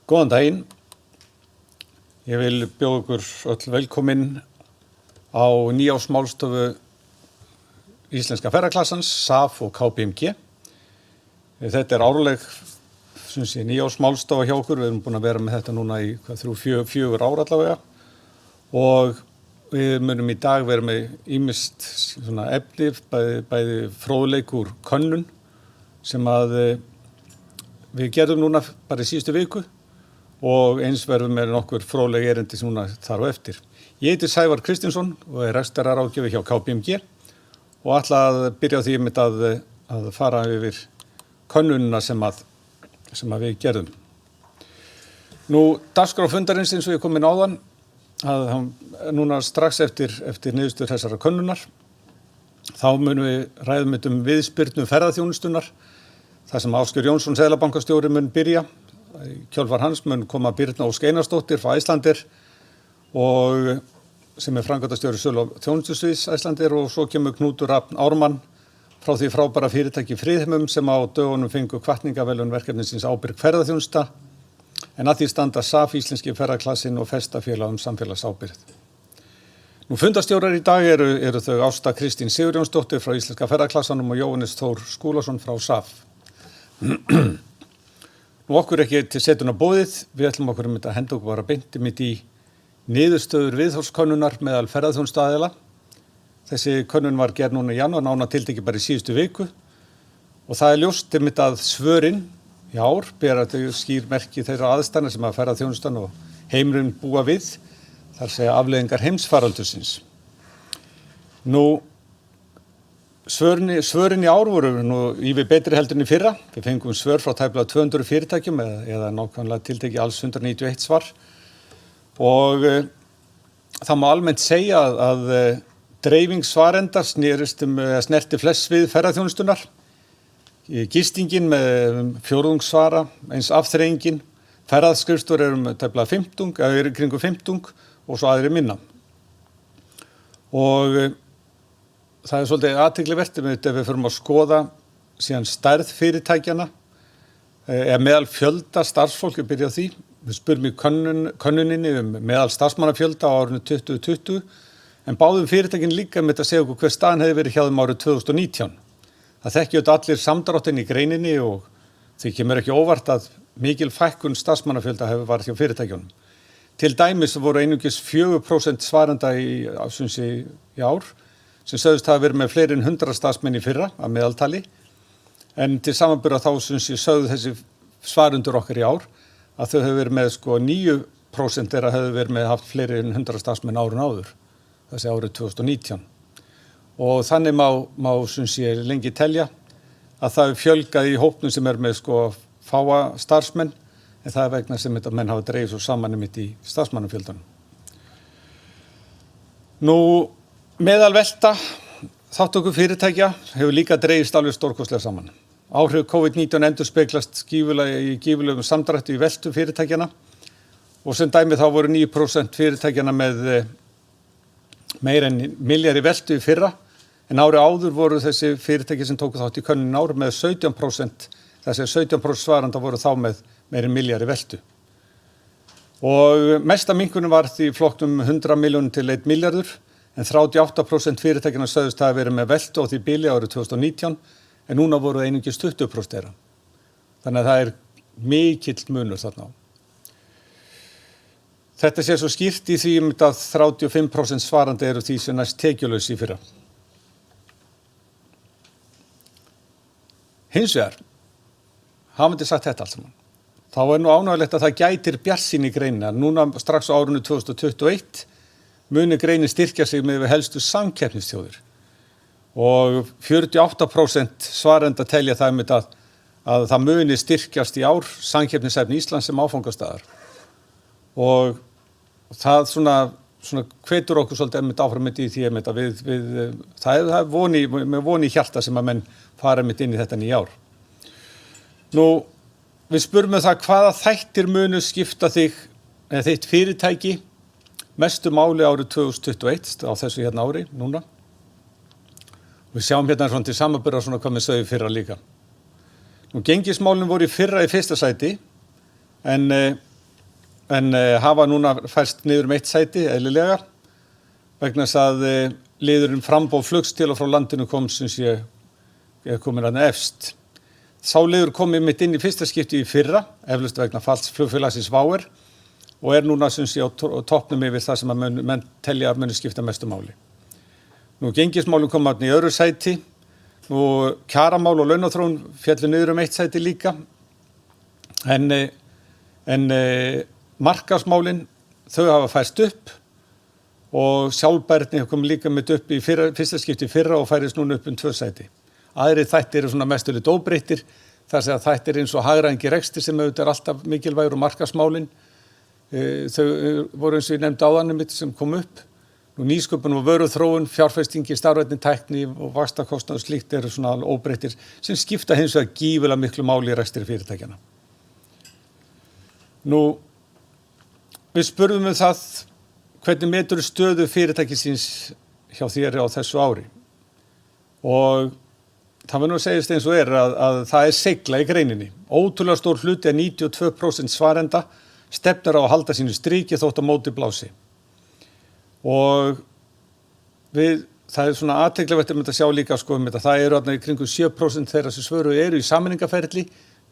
Góðan daginn. Ég vil bjóða ykkur öll velkomin á nýársmálstofu Íslenska ferðaklassans, SAF og KPMG. Þetta árleg nýársmálstofa hjá okkur. Við erum búin að vera með þetta núna í 3-4 ár allavega. Og við munum í dag vera með ýmist efni, bæði fróðleik úr könnun sem að við gerðum núna bara í síðustu viku og eins verðum með nokkur fróðleg erindi sem núna þar á eftir. Ég heiti Sævar Kristinsson og er rekstrarráðgjafi hjá KPMG og ætla að byrja á því að fara yfir könnunina sem við gerðum. Nú, dagskrá fundarins eins og ég kom inn áðan, núna strax eftir niðurstöður þessara könnunar, þá munum við ræðum um viðspyrnu ferðaþjónustunnar, þar sem Ásgeir Jónsson, seðlabankastjóri, mun byrja. Í kjölfar hans mun koma Birna Ósk Einarsdóttir frá Icelandair og sem er framkvæmdastjóri sölu- og þjónustusviðs Icelandair og svo kemur Knútur Rafn Ármann frá því frábæra fyrirtæki Friðheimum sem á dögunum fengu hvatningaverðlaun verkefnisins ábyrg ferðaþjónusta en að því standa SAF, Íslenski ferðaklassin og Festafélag samfélagsábyrgð. Nú fundarstjórar í dag eru þau Ásta Kristín Sigurjónsdóttir frá Íslenska ferðaklassanum og Jóhannes Þór Skúlason frá SAF. Nú okkur ekki til setuna boðið, við ætlum okkur að henda okkur bara beint í niðurstöður viðhorfskönnunar meðal ferðaþjónustuaðila. Þessi könnun var gerð núna í janúar, nánar tiltekið bara í síðustu viku og það ljóst að svörin í ár bera þau skýr merki þeirra aðstæðna sem að ferðaþjónustan og heimurinn búa við, þar segja afleiðingar heimsfaraldursins. Nú, svörin í ár voru nú ívið betri heldur en í fyrra. Við fengum svör frá tæplega 200 fyrirtækjum eða nákvæmlega tiltekið alls 191 svar og það má almennt segja að dreifing svarenda snerti flest við ferðaþjónustunnar. Gistingin með fjórðungssvara, eins afþreyingin, ferðaskrifstofur eru tæplega 50, eða kringum 50 og svo aðrir minna. Og það er svolítið athyglivert ef við förum að skoða síðan stærð fyrirtækjanna eða meðal fjölda starfsfólk, ég byrja á því. Við spurum í könnuninni meðal starfsmannafjölda á árinu 2020 en báðum fyrirtækin líka með þetta að segja okkur hver staðan hefði verið hjá þeim árið 2019. Það þekkja allir samdráttinn í greininni og því kemur ekki óvart að mikil fækkun starfsmannafjölda hefur varð hjá fyrirtækjunum. Til dæmis voru einungis 4% svarenda í ár sem sögðust hafa verið með fleiri en 100 starfsmenn í fyrra að meðaltali en til samanburðar þá sögðu þessi svarendur okkar í ár að þau hefur verið með 9% þeirra hefur verið með haft fleiri en 100 starfsmenn árun áður, þessi árið 2019. Og þannig má lengi telja að það er fjölgað í hópnum sem er með fáa starfsmenn en það er vegna sem menn hafa dregið svo saman í starfsmannafjöldanum. Nú, meðalvelta þátttöku fyrirtækja hefur líka dregist alveg stórkostlega saman. Áhrif COVID-19 endurspeglast í gífurlegum samdrætti í veltu fyrirtækjana og sem dæmi þá voru 9% fyrirtækjana með meira en milljarð í veltu í fyrra en árið áður voru þessi fyrirtæki sem tóku þátt í könnunin ár með 17%, þessi 17% svarenda voru þá með meira en milljarð í veltu. Og mesta minnkunin var því flokknum 100 milljónir til 1 milljarður en 38% fyrirtækjana sögðust hafa verið með veltu á því bili árið 2019 en núna voru einungis 20% þeirra. Þannig að það er mikill munur þarna á. Þetta sé svo skýrt í því að 35% svarandi eru því sem næst tekjulaus í fyrra. Hins vegar, hafandi sagt þetta allt saman, þá er nú ánægjulegt að það gætir bjartsýni í greinina. Núna strax á árinu 2021 muni greinin styrkja sig með helstu samkeppnisþjóðir og 48% svarenda telja það að það muni styrkjast í ár samkeppnishæfni Íslands sem áfangastaðar. Og það hvetur okkur svolítið áfram í því að það er von í hjarta sem að menn fara inn í þetta nýja ár. Nú, við spurum það hvaða þættir munu skipta þitt fyrirtæki mestu máli árið 2021 á þessu ári núna. Við sjáum svona til samanburðar svona hvað við sögðum fyrra líka. Nú gengismálin voru í fyrra í fyrsta sæti en hafa núna færst niður eitt sæti eðlilega vegna þess að liðurinn framboð flugs til og frá landinu kom sem sé komin að efst. Sá liður kom mitt inn í fyrsta skipti í fyrra, eflaust vegna falls flugfélagsins WOW og núna sem sé á toppnum yfir það sem að menn telja að muni skipta mestu máli. Nú gengismálum kom í öðru sæti, nú kjaramál og launaþróun féllu niður eitt sæti líka, en markaðsmálin þau hafa færst upp og sjálfbærni kom líka mitt upp í fyrsta skipti í fyrra og færist núna upp 2 sæti. Aðrir þættir eru svona mestulit óbreyttir, þar að þættir eins og hagræðingi rekstri sem auðvitað alltaf mikilvægur og markaðsmálin. Þau voru eins og ég nefndi áðan mitt sem kom upp. Nú nýsköpun og vöruþróun, fjárfestingi, stafrænni tækni og vaxtakostnað og slíkt eru svona óbreyttir sem skipta hins vegar gífurlega miklu máli í rekstri fyrirtækjanna. Nú, við spurðum það hvernig metur stöðu fyrirtækisins hjá þér á þessu ári. Og það var nú að segjast eins og að það seigla í greininni. Ótrúlega stór hluti 92% svarenda stefnir á að halda sínu striki þótt á móti blási. Og það svona athyglisvert að sjá líka það eru í kringum 7% þeirra sem svöruðu eru í sameiningarferli,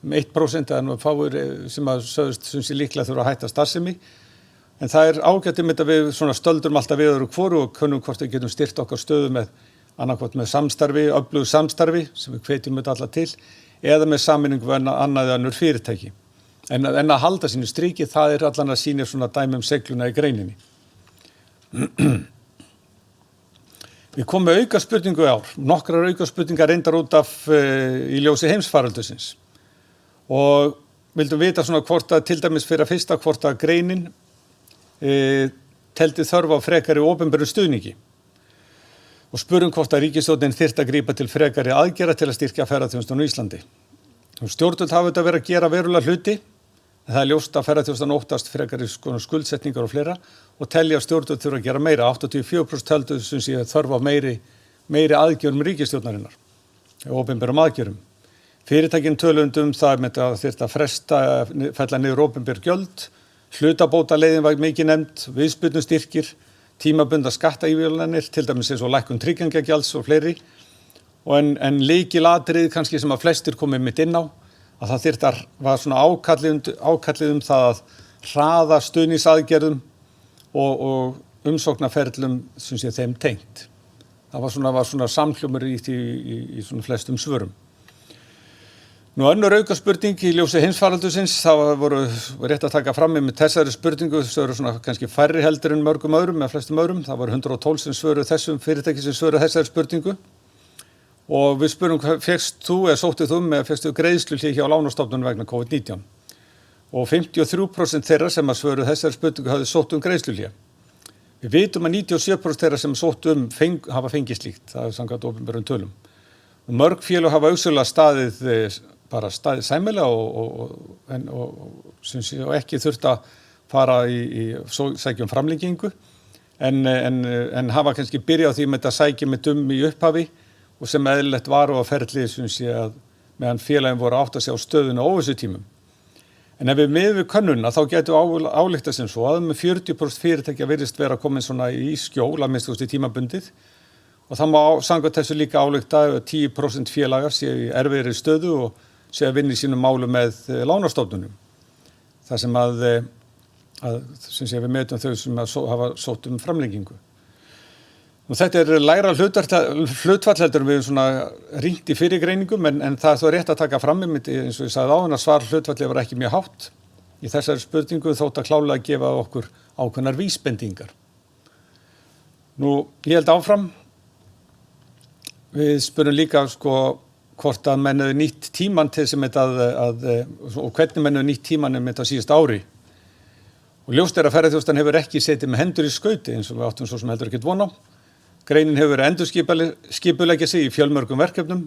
1% eða fáir sem að sögðust sem sé líklega þurfa að hætta starfsemi. En það ágætt að við svona stöldrum alltaf við öðru hvoru og kunnum hvort við getum styrkt okkar stöðu með annarkvort með samstarfi, öflugu samstarfi sem við hvetjum alla til, eða með sameiningu við annað eða önnur fyrirtæki. En að halda sínu striki, það allan að sýna svona dæmi segluna í greininni. Við komum með aukaspurningu í ár, nokkrar aukaspurningar reyndar út af í ljósi heimsfaraldursins. Og vildum vita svona hvort að til dæmis fyrir að fyrsta hvort að greinin teldi þörf á frekari opinberum stuðningi. Og spurum hvort að ríkisstjórnin þyrfti að grípa til frekari aðgerða til að styrkja ferðaþjónustuna á Íslandi. Stjórnvöld hafa þetta verið að gera verulega hluti, en það ljóst að ferðaþjónustan óttast frekari skuldsetningar og fleira og telja að stjórnvöld þurfa að gera meira. 84% töldu sem sé þörf á meiri aðgerðum ríkisstjórnarinnar, opinberum aðgerðum. Fyrirtækin töluðu það með að þyrfti að fresta, fella niður opinber gjöld, hlutabótaleiðin var mikið nefnd, viðspyrnustyrkir, tímabundna skattaívilnanir, til dæmis eins og lækkun tryggingagjalds og fleiri. En lykilatriði kannski sem að flestir komið mitt inn á, að það þyrfti að var svona ákallið það að hraða stuðningsaðgerðum og umsóknarferlum sem sé þeim tengt. Það var svona samhljómur í svona flestum svörum. Nú önnur aukaspurning í ljósi heimsfaraldursins, það voru rétt að taka fram með þessari spurningu, þau eru svona kannski færri heldur en mörgum öðrum, eða flestum öðrum, það voru 112 sem svöruðu þessum fyrirtæki sem svöruðu þessari spurningu. Og við spurum fékkst þú eða sóttið þú með fékkstu greiðsluhlé hjá lánastofnunum vegna COVID-19. Og 53% þeirra sem að svöruðu þessari spurningu hafði sótt greiðsluhlé. Við vitum að 97% þeirra sem sótt hafa fengið slíkt, það samkvæmt opinberum tölum. Og mörg félög hafa auðsögulega staðið sæmilega og ekki þurft að fara í sækja framlengingu en hafa kannski byrjað á því með að sækja með í upphafi og sem eðlilegt var og að ferli að meðan félagin voru átt að sjá stöðuna á óvissutímum. En ef við miðum við könnunna þá getum við ályktað sem svo að með 40% fyrirtækja virðist vera komin svona í skjól að minnsta kosti tímabundið. Og það má samkvæmt þessu líka álykta að 10% félagar séu í erfiðri stöðu og séu að vinna í sínum málum með lánastofnunum. Það sem sem sé við metum þau sem hafa sótt framlengingu. Og þetta lægra hlutfall heldur við svona rýnt í fyrirgreiningum en það þó rétt að taka fram eins og ég sagði áðan að svar hlutfallið var ekki mjög hátt í þessari spurningu þótt að klálega gefa okkur ákveðnar vísbendingar. Nú, ég held áfram. Við spurum líka hvort að menn hefur nýtt tímann til sem og hvernig menn hefur nýtt tímann þetta síðust ári. Og ljóst að ferðaþjónustan hefur ekki setið með hendur í skauti eins og við áttum svo sem heldur ekkert von á. Greinin hefur endurskipuleggja sig í fjölmörgum verkefnum.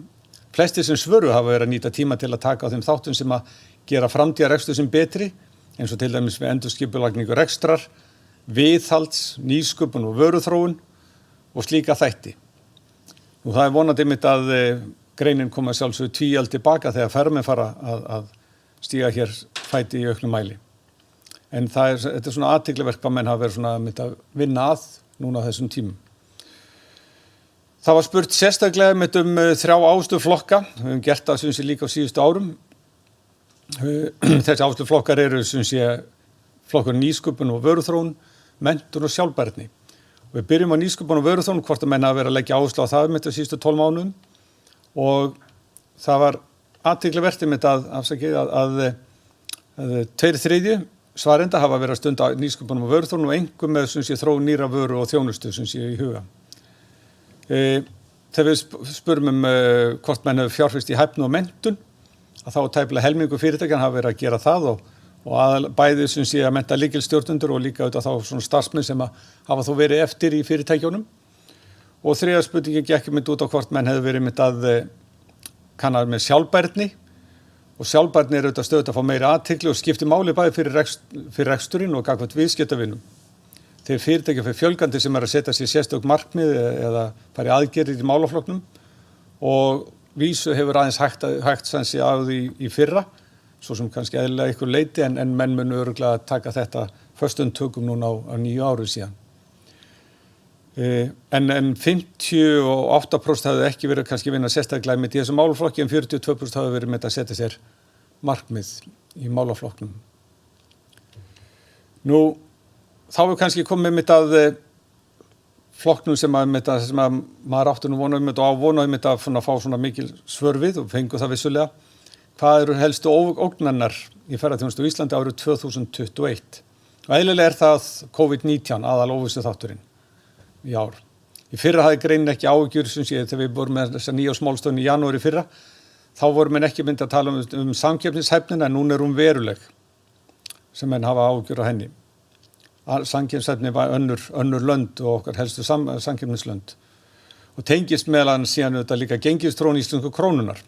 Flestir sem svöru hafa verið að nýta tíma til að taka á þeim þáttum sem að gera framtíðarrekstur sem betri, eins og til dæmis við endurskipulagningu rekstrar, viðhalds, nýsköpun og vöruþróun og slíka þætti. Og það vonandi mitt að greinin koma sjálfsögðu tvíald tilbaka þegar ferðamenn fara að stíga hér fæti í auknum mæli. En þetta svona athyglisvert hvað menn hafa verið svona mitt að vinna að núna á þessum tímum. Það var spurt sérstaklega mitt 3 áhersluflokka. Við höfum gert það sem sé líka á síðustu árum. Þessi áhersluflokkar eru sem sé flokkur nýsköpun og vöruþróun, menntun og sjálfbærni. Við byrjum á nýsköpun og vöruþróun, hvort að menn hafa verið að leggja áherslu á það mitt á síðustu 12 mánuðum. Og það var athyglisvert mitt að 2/3 svarenda hafa verið að stunda nýsköpun og vöruþróun og einkum með sem sé þróun nýrra vöru og þjónustu sem sé í huga. Þegar við spurum hvort menn hefur fjárfest í hæfni og menntun, að þá tæplega helmingur fyrirtækjan hafa verið að gera það og bæði sem sé að mennta lykilstjórnendur og líka auðvitað þá svona starfsmenn sem hafa þó verið eftir í fyrirtækjunum. Og þriðja spurningin gekk mynd út á hvort menn hefur verið mynd að kanna með sjálfbærni. Og sjálfbærni auðvitað stöðugt að fá meiri athygli og skiptir máli bæði fyrir reksturinn og gagnvart viðskiptavinum. Þeir fyrirtækja fyrir fjölgandi sem að setja sér sérstök markmið eða fara í aðgerðir í málaflokknum og vísu hefur aðeins hægt sem sé af því í fyrra, svo sem kannski eðlilega ykkur leyti en menn munu örugglega taka þetta föstum tökum núna á 9 árum síðan. En 58% hafði ekki verið kannski vinna sérstaklega með þessum málaflokki en 42% hafði verið með að setja sér markmið í málaflokknum. Nú, þá hefur kannski komið með að flokknum sem að maður áttu nú vonað og ávonaði að fá svona mikil svör við og fengu það vissulega. Hvað eru helstu ógnanir í ferðaþjónustu á Íslandi árið 2021? Og eðlilega það COVID-19 aðal óvissu þátturinn í ár. Í fyrra hafði greinin ekki áhyggjur sem sé þegar við vorum með þessa nýársmálstöðun í janúar í fyrra. Þá voru menn ekki myndi að tala samkeppnishæfnina en núna er hún veruleg sem menn hafa áhyggjur á henni. Samkeppnishæfni var önnur lönd og okkar helstu samkeppnislönd. Og tengist meðal annars síðan þetta líka gengisþróun íslensku krónunar.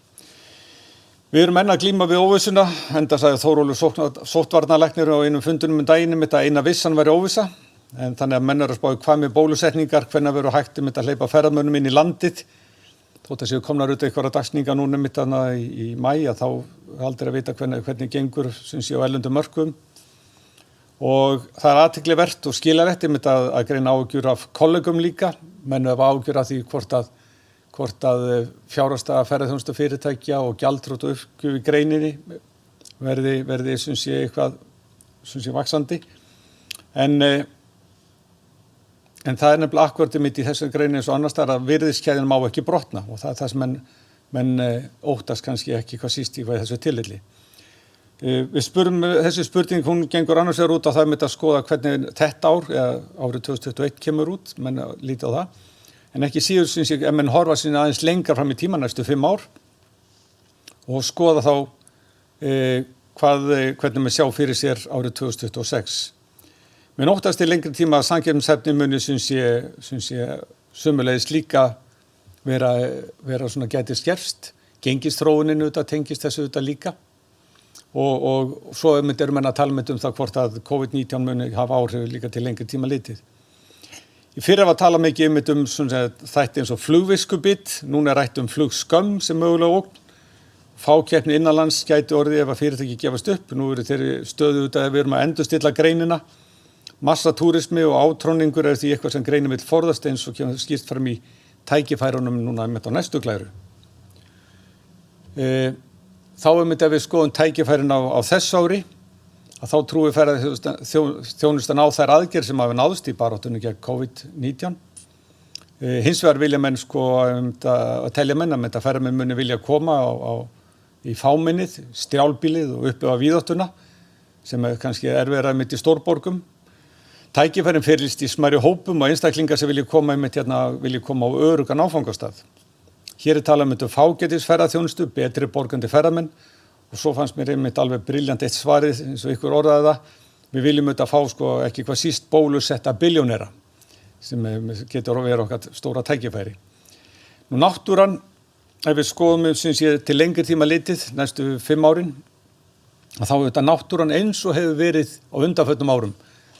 Við erum enn að glíma við óvissuna, enda sagði Þórólfur sóttvarnalæknir á einum fundunum daginn að eina vissan væri óvissa. En þannig að menn eru að spá hvað með bólusetningar, hvernig verður hægt að hleypa ferðamönnum inn í landið. Þótt að séu komnar út einhverja dagsningar núna í maí að þá aldrei að vita hvernig gengur sem sé á erlendum mörkuðum. Og það er athyglisvert og skiljanlegt að greina áhyggjur af kollegum líka. Menn hafa áhyggjur af því hvort að fjárhagslega ferðaþjónustu fyrirtækja og gjaldþrot og uppgjöf í greininni verði sem sé eitthvað sem sé vaxandi. En það er nefnilega akkúrat í þessari greinin eins og annars staðar að virðiskeðjan má ekki brotna og það er það sem menn óttast kannski ekki hvað síst í þessu tilliti. Við spurum þessi spurning, hún gengur annars vegar út á það að skoða hvernig þetta árið 2021 kemur út, menn lítið á það. En ekki síður sem sé, ef menn horfa sinni aðeins lengra fram í tíma næstu 5 ár og skoða þá hvernig maður sjá fyrir sér árið 2026. Mér óttast í lengri tíma að samkeppnishæfni muni sem sé sömuleiðis líka vera svona gæti skerfst. Gengisþróunin tengist þessu líka. Og svo erum menn að tala það hvort að COVID-19 muni hafa áhrif líka til lengri tíma litið. Í fyrra var talað mikið þætti eins og flugviskubit, núna er rætt flugskömm sem mögulega ógn. Fákeppni innanlands gæti orðið ef að fyrirtæki gefast upp. Nú eru þeirri stöðu að við erum að endurstilla greinina. Massatúrismi og átróningur því eitthvað sem greinin vill forðast eins og kemur skýrt fram í tækifærunum núna á næstu glæru. Þá ef við skoðum tækifærin á þess ári, að þá trúi ferðaþjónustan á þær aðgerðir sem hafa náðst í baráttunni gegn COVID-19. Hins vegar vilja menn að telja menn að ferðamenn muni vilja koma í fámennið, strjálbýlið og uppi á víðáttuna sem kannski erfiðara mitt í stórborgum. Tækifærin fyrirlist í smærri hópum og einstaklingar sem vilja koma á öruggan áfangastað. Hér talað fágætisferðaþjónustu, betri borgandi ferðamenn og svo fannst mér alveg briljant eitt svarið eins og ykkur orðaði það. Við viljum fá ekki hvað síst bólusetta billjónera sem getur að vera okkar stóra tækifæri. Nú náttúran, ef við skoðum sem sé til lengri tíma litið, næstu 5 árin, að þá náttúran eins og hefur verið á undanförnum árum.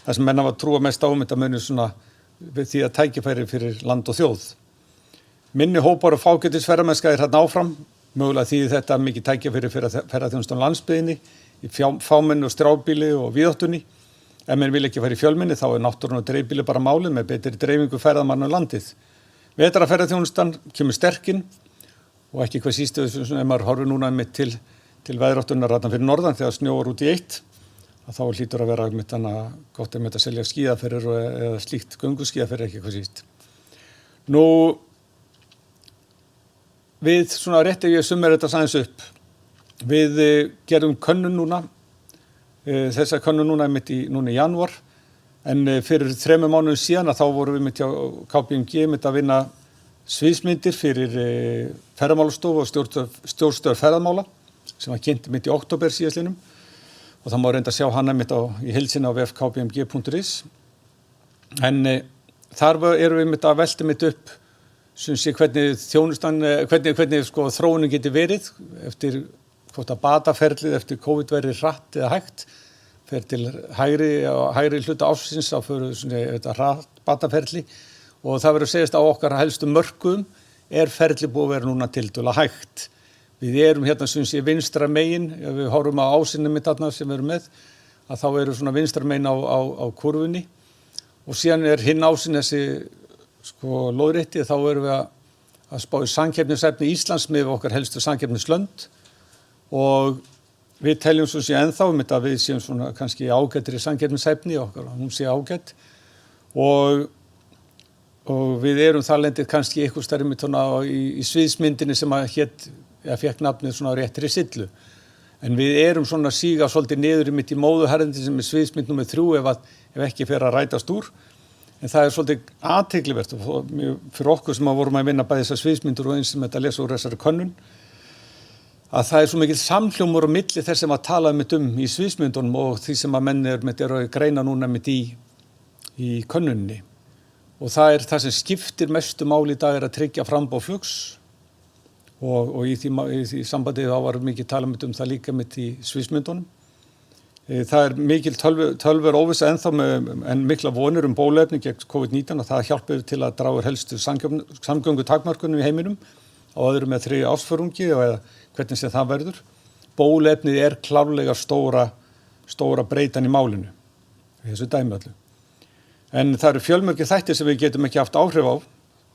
Það sem menn hafa trúa mest á muni svona því að tækifæri fyrir land og þjóð. Minni hópar og fágætisferðamennska þarna áfram, mögulega því þetta mikið tækifæri fyrir ferðaþjónustu á landsbyggðinni, í fámennu og strjálbýli og víðáttunni. ef menn vil ekki fara í fjölmenni þá náttúran og dreifbýli bara málið með betri dreifingu ferðamanna landið. Vetrarferðaþjónustan kemur sterkinn og ekki hvað síst ef maður horfir núna einmitt til veðráttunar þarna fyrir norðan þegar snjóar út í eitt, að þá hlýtur að vera einmitt annað gott einmitt að selja skíðaferðir eða slíkt gönguskíðaferðir ekki hvað síst. Nú, við svona rétt ef ég summera þetta aðeins upp. Við gerum könnun núna, þessa könnun núna einmitt núna í janúar, en fyrir 3 mánuðum síðan að þá vorum við einmitt hjá KPMG einmitt að vinna sviðsmyndir fyrir ferðamálastofu og stjórnstöðvar ferðamála sem var kynnt einmitt í október síðastliðnum og það má reynda að sjá hana einmitt í heild sinni á vef.kpmg.is. En þar erum við einmitt að velta einmitt upp hvernig þjónustan, hvernig sko þróunin geti verið eftir hvort að bataferlið eftir COVID verið hratt eða hægt, fer til hægri hluta ársins á fyrir þetta hratt bataferli og það verður segjast á okkar helstu mörkuðum ferli búið að vera núna tiltölulega hægt. Við erum hérna vinstra megin, ef við horfum á ásinni mitt þarna sem við erum með, að þá eru svona vinstra megin á kurfunni og síðan hinn ásinn þessi sko lóðrétti, þá erum við að spá í samkeppnisefni Íslands með okkar helstu samkeppnislönd og við teljum ennþá að við séum svona kannski ágættri samkeppnishæfni okkar, hún sé ágætt og við erum þar lendið kannski eitthvað stærri í sviðsmyndinni sem fékk nafnið svona réttri sillu. En við erum svona síga svolítið niður í móðuharðindi sem sviðsmynd númer 3 ef ekki fer að rætast úr. En það svolítið athyglivert og fyrir okkur sem vorum að vinna bæði þessar sviðsmyndur og eins sem þetta lesa úr þessari könnun, að það svo mikil samhljómur á milli þess sem að tala í sviðsmyndunum og því sem að menn eru að greina núna í könnunni. Og það sem skiptir mestu máli í dag að tryggja framboð flugs og í því sambandi þá var mikið tala það líka í sviðsmyndunum. Það mikil tölver óvissa ennþá en mikla vonir bóluefni gegn COVID-19 og það hjálpar til að draga úr helstu samgöngutakmörkunum í heiminum á öðrum með 3 ársfjórðungi eða hvernig sem það verður. Bóluefnið klárlega stóra breytan í málinu, í þessu dæmi öllu. En það eru fjölmörgir þættir sem við getum ekki haft áhrif á,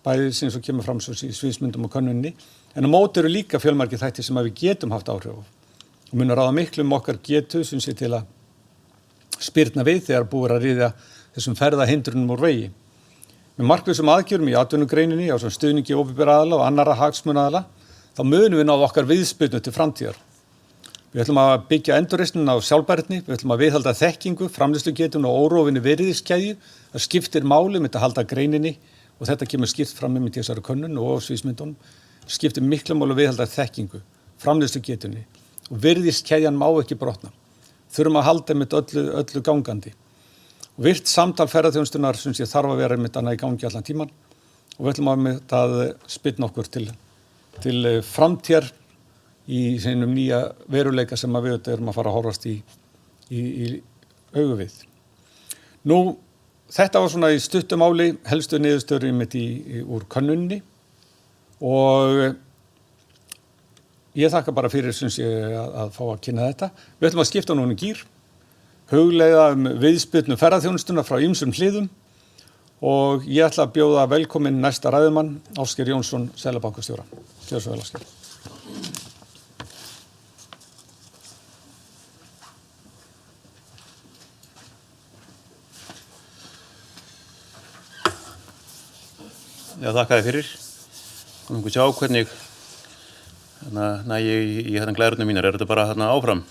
bæði sem svo kemur fram svo í sviðsmyndum og könnunni, en á móti eru líka fjölmörgir þættir sem við getum haft áhrif á. Og mun að ráða miklu okkar getu sem sé til að spyrna við þegar búið að ryðja þessum ferðahindrunum úr vegi. Með markvissum aðgerðum í atvinnugreininni á stuðningi opinberra aðila og annarra hagsmunaaðila, þá munum við ná okkar viðspyrnu til framtíðar. Við ætlum að byggja endurreisnina á sjálfbærni, við ætlum að viðhalda þekkingu, framleiðslugetuna og órofinni virðiskeðju. Það skiptir máli að halda greininni og þetta kemur skýrt fram í þessari könnun og sviðsmyndunum. Skiptir miklu máli að viðhalda þekkingu, framleiðslugetunni og virðiskeðjan má ekki brotna. Þurfum að halda öllu gangandi. Og virt samtal ferðaþjónustunnar þarf að vera í gangi allan tíman og við ætlum að spyrna okkur til framtíðar í sínum nýja veruleika sem við erum að fara að horfast í augu við. Nú, þetta var svona í stuttu máli helstu niðurstöður úr könnunni og ég þakka bara fyrir að fá að kynna þetta. Við ætlum að skipta núna gír, hugleiða viðspyrnu ferðaþjónustuna frá ýmsum hliðum og ég ætla að bjóða velkominn næsta ræðumann, Ásgeir Jónsson, seðlabankastjóra. Gjörðu svo vel, Ásgeir. Já, þakka þér fyrir. Komum við sjá hvernig næ ég í glærurnar mínar. Þetta bara áfram?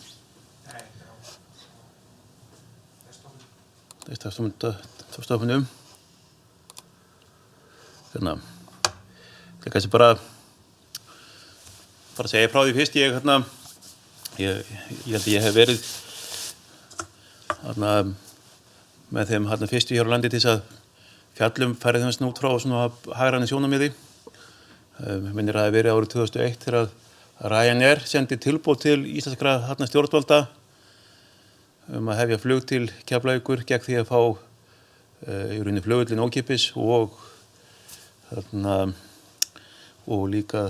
Nei, það er stofnum. Ég kannski bara að segja frá því fyrst. Ég held að ég hef verið með þeim fyrstu hér á landi til þess að fjallum ferðaþjónustuna út frá svona hagrænu sjónarmiði. Minnir að það verið árið 2001 þegar Ryanair sendi tilboð til íslenskra stjórnvalda að hefja flug til Keflavíkur gegn því að fá í rauninni flugvöllinn ókeypis og líka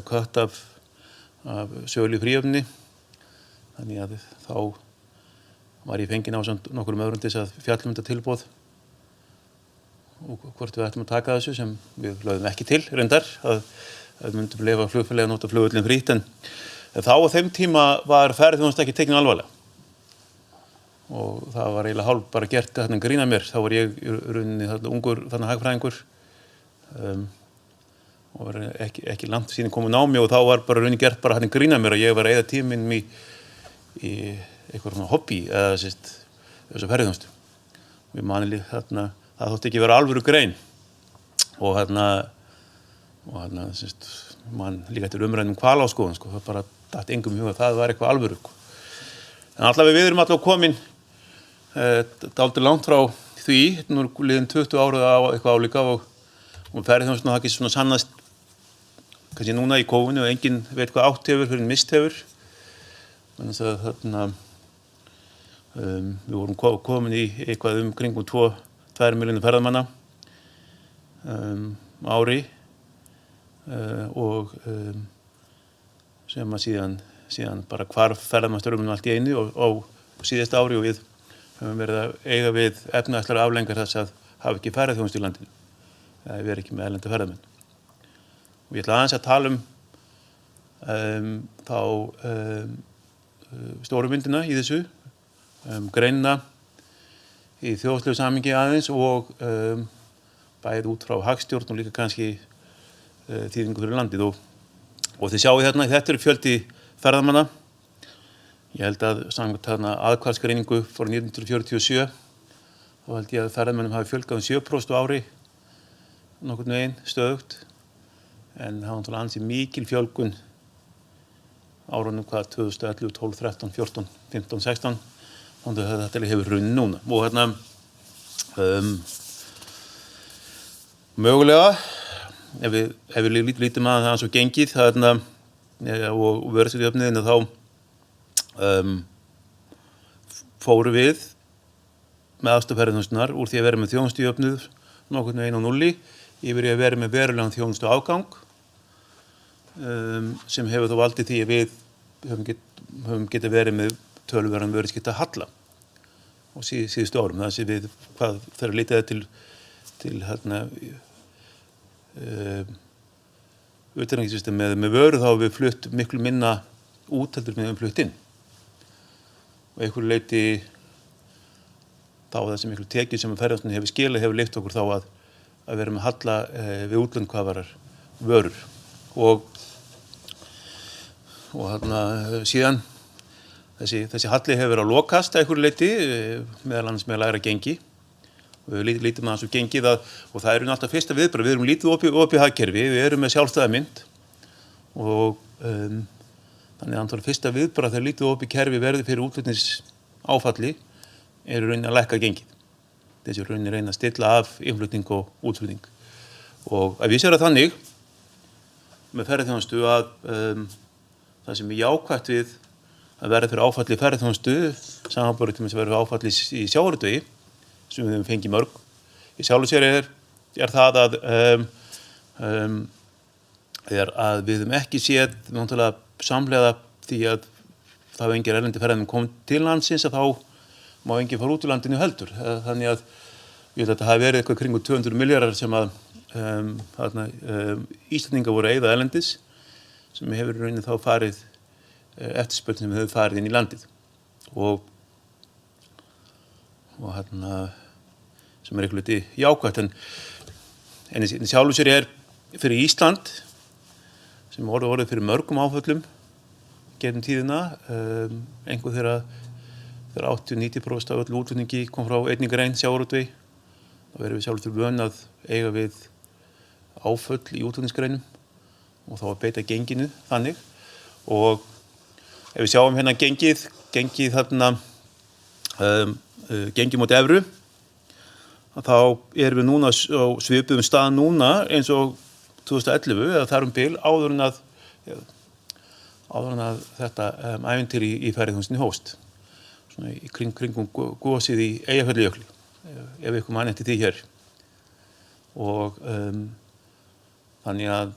kött af sölu í fríhöfninni. Þannig að þá var ég fenginn ásamt nokkrum öðrum til þess að fjalla þetta tilboð og hvort við ættum að taka þessu sem við lögðum ekki til reyndar að við myndum leyfa flugfélagi að nota flugvöllinn frítt en þá á þeim tíma var ferðaþjónusta ekki tekin alvarlega og það var eiginlega hálf bara gert þarna grína mér þá var ég í rauninni þarna ungur þarna hagfræðingur og var ekki langt síðan komin á mig og þá var bara rauninni gert bara þarna grína mér og ég var að eyða tíma mínum í eitthvað svona hobby eða þessu ferðaþjónustu og ég mani þarna það þótti ekki vera alvöru grein og þarna mann líka eftir umræðum hvalháskoðun það bara datt engum í huga það var eitthvað alvöru en allavega við erum allavega komin dálítið langt frá því nú liðin 20 árið á eitthvað álíka og ferðaþjónustan það ekki svona sannast kannski núna í kófinu og enginn veit hvað átt hefur fyrir mist hefur þannig að þarna við vorum komin í eitthvað kringum 2 milljónir ferðamanna ári og sem að síðan bara hvarf ferðamannsströmmun allt í einu á síðasta ári og við höfum verið að eiga við efnahagslegar afleiðingar þess að hafa ekki ferðaþjónustu í landinu eða vera ekki með erlenda ferðamenn og ég ætla aðeins að tala þá stóru myndina í þessu greinina í þjóðhagslegu samhengi aðeins og bæði út frá hagstjórn og líka kannski þýðingu fyrir landið og þið sjáið hérna þetta eru fjöldi ferðamanna ég held að samkvæmt þarna aðkvæðsgreiningu frá 1947 þá held ég að ferðamönnum hafi fjölgað 7% á ári nokkurn veginn stöðugt en það var náttúrulega ansi mikil fjölgun árunum 2011, 12, 13, 14, 15, 16 þannig að þetta hefur runnið núna og hérna mögulega ef við lítum að það svo gengið þarna og vöruskiptajöfnuðinn þá fórum við með aðstoð ferðaþjónustunnar úr því að vera með þjónustujöfnuð nokkurn veginn á nulli yfir í að vera með verulegan þjónustu afgang sem hefur þó valdið því að við höfum getað verið með töluverðan vöruskiptahalla á síðustu árum það sé við hvað þegar litið til hérna utanríkissystem með vöru þá við flutt miklu minna út heldur við flutt inn og einhverju leyti þá þessi miklu tekið sem ferðaþjónustan hefur skilað hefur leyft okkur þá að vera með halla við útlönd hvað varar vörur og þarna síðan þessi halli hefur verið að lokast að einhverju leyti meðal annars með lægra gengi og við lítum aðeins á gengið og það eru alltaf fyrsta viðbragð við erum lítið opið hagkerfi við erum með sjálfstæða mynt og þannig að fyrsta viðbragð þegar lítið opið kerfi verði fyrir útflutnings áfalli raunin að lækka gengið. Þessi raunin reyna að stilla af innflutning og útflutning. Og að við séum þannig með ferðaþjónustu að það sem jákvætt við að verða fyrir áfalli í ferðaþjónustu samanborið til þess að verða fyrir áfalli í sjávarútvegi sem við höfum fengið mörg. Í sjálfu sér það að við höfum ekki séð náttúrulega samhliða því að það hafa engir erlendir ferðamenn komið til landsins að þá má enginn fara út úr landinu heldur. Þannig að ég veit að þetta hafi verið eitthvað kringum 200 milljarðar sem að Íslendingar voru að eyða erlendis sem hefur í rauninni þá farið eftirspurn sem hefur farið inn í landið og sem eitthvað liti jákvætt en í sjálfu sér fyrir Ísland sem orðið fyrir mörgum áföllum gegnum tíðina einhver þegar 80-90% af öllu útflutningi kom frá einni grein sjávarútvegi þá erum við sjálfur vön að eiga við áföll í útflutningsgreinum og þá að beita genginu þannig og ef við sjáum hérna gengið þarna gengið móti evru þá erum við núna á svipuðum stað núna eins og 2011 eða þar bil áður en að þetta ævintýri í ferðaþjónustunni hófst. Svona í kringum gosið í Eyjafjallajökli, ef ykkur man eftir því hér. Og þannig að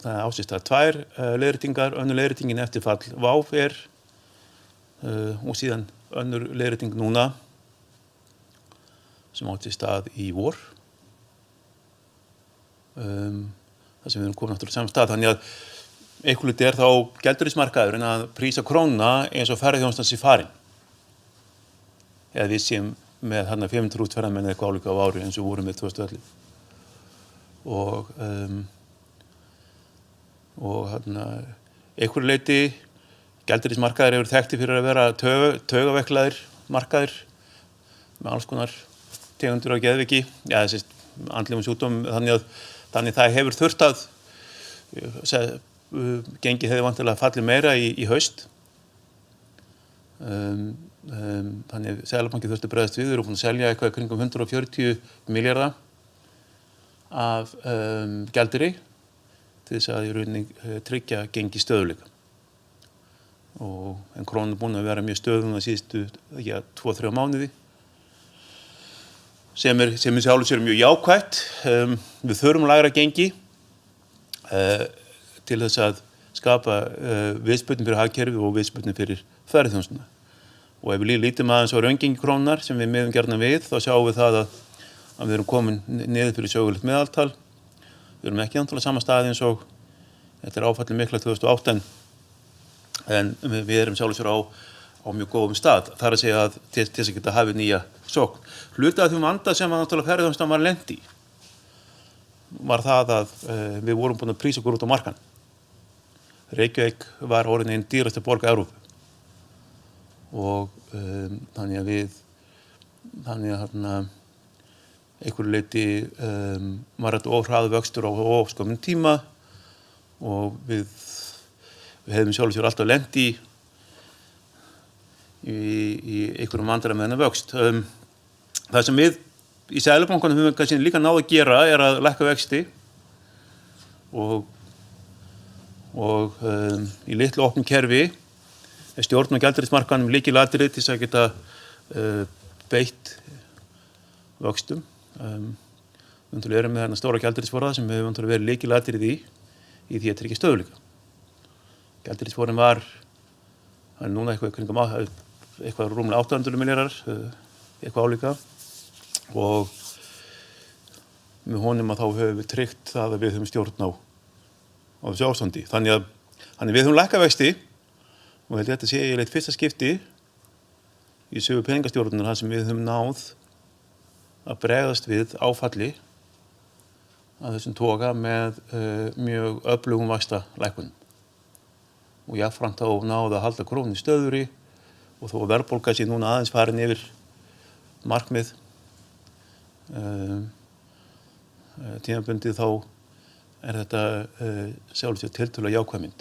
það ásist að 2 leiðréttingar, önnur leiðréttingin eftir fall WOW og síðan önnur leiðrétting núna sem átti sér stað í vor. Það sem við erum komin aftur á sama stað. Þannig að einhver hluti þá gjaldeyrismarkaðurinn að prísa krónuna eins og ferðaþjónustan sé farin. Eða við séum með 500.000 ferðamenn eða eitthvað álíka á ári eins og vorum með 2011. Og einhverju leyti gjaldeyrismarkaðir eru þekktir fyrir að vera taugaveiklaðir markaðir með alls konar tegundur af geðveiki, andlegum sjúkdómum, þannig það hefur þurft að gengið hefði vantilega fallið meira í haust. Þannig Seðlabankinn þurfti að bregðast við, við erum búin að selja eitthvað kringum 140 milljarða af gjaldeyri til þess að í rauninni tryggja gengi stöðugleika. En krónan er búin að vera mjög stöðug síðustu 2-3 mánuði sem er sjálfur sér mjög jákvætt. Við þurfum lægra gengi til þess að skapa viðspyrnu fyrir hagkerfið og viðspyrnu fyrir ferðaþjónustuna. Og ef við lítum aðeins á raungengi krónunnar sem við miðum gjarnan við, þá sjáum við það að við erum komin niður fyrir sögulegt meðaltal. Við erum ekki náttúrulega sama staði eins og þetta er áfallið mikla 2008 en við erum sjálfur sér á mjög góðum stað. Það er að segja að til þess að geta hafið nýja sókn. Hluti af því vanda sem náttúrulega ferðaþjónustan var lent í var það að við vorum búin að prísa okkur út á markaðinn. Reykjavík var orðin ein dýrasta borg Evrópu. Og þannig að einhverju leyti var þetta hraður vöxtur á skömmum tíma og við hefðum sjálfur sér alltaf lent í einhverjum vandræðum með þennan vöxt. Það sem við í Seðlabankanum höfum kannski líka náð að gera er að lækka vexti og í litlu opnum kerfi er stjórn á gjaldeyrismarkaðnum lykilatriði til þess að geta beitt vöxtum. Við erum með þennan stóra gjaldeyrisforða sem hefur verið lykilatriði í því að tryggja stöðugleika. Gjaldeyrisforðinn var núna eitthvað rúmlega 800 milljarðar, eitthvað álíka og með honum að þá höfum við tryggt það að við höfum stjórn á þessu ástandi. Þannig við höfum lækkað vexti og held ég þetta sé eiginlega fyrsta skipti í sögu peningastjórnunar þar sem við höfum náð að bregðast við áfalli að þessum toga með mjög öflugum vaxtalækkunum. Og jafnframt þá náðu að halda krónunni stöðugri og þó að verðbólga sé núna aðeins farin yfir markmið tímabundið þá er þetta sjálfsög tiltölulega jákvæð mynd.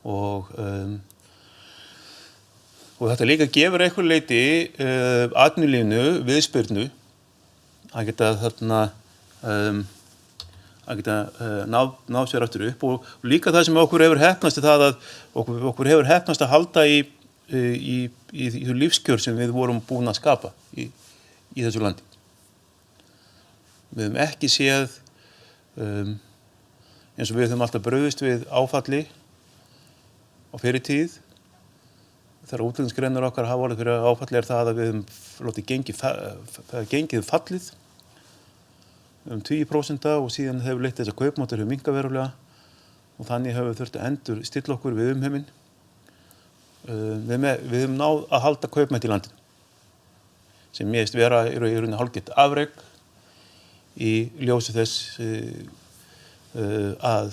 Og þetta líka gefur einhverju leyti atvinnulífinu viðspyrnu að geta náð sér aftur upp og líka það sem okkur hefur heppnast er það að okkur hefur heppnast að halda í lífskjör sem við vorum búin að skapa í þessu landi. Við höfum ekki séð eins og við höfum alltaf brugðist við áfalli á fyrri tíð. Þegar útflutningsgreinar okkar hafa orðið fyrir áfalli er það að við höfum látið gengið fallið 20% og síðan hefur leitt þess að kaupmáttur hefur minnkað verulega og þannig hefur þurft að endur stilla okkur við umheiminn. Við höfum náð að halda kaupmætti í landinu sem mér vera í rauninni hálfgert afrek í ljósi þess að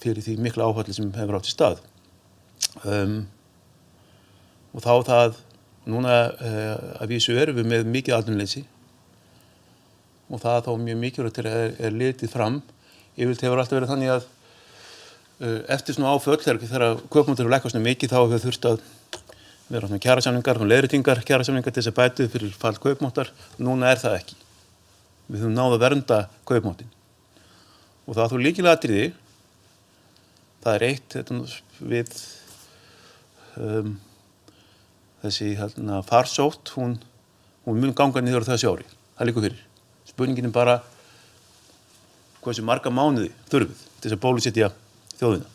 fyrir því mikla áfalli sem hefur átt í stað. Og þá það núna að vísu erum við með mikið atvinnuleysi og það þá mjög mikilvægt er litið fram. Yfirleitt hefur alltaf verið þannig að eftir svona áföll þegar kaupmáttur hefur lækkað svona mikið þá hefur þurft að vera svona kjarasamningar og leiðréttingar kjarasamningar til þess að bæta fyrir fall kaupmáttar. Núna er það ekki. Við höfum náð að vernda kaupmáttinn. Og það þá lykilatriði. Það er eitt við þessi farsótt, hún mun ganga niður á þessu ári. Það liggur fyrir. Spurningin er bara hversu marga mánuði þurfum við til þess að bólusetja þjóðina.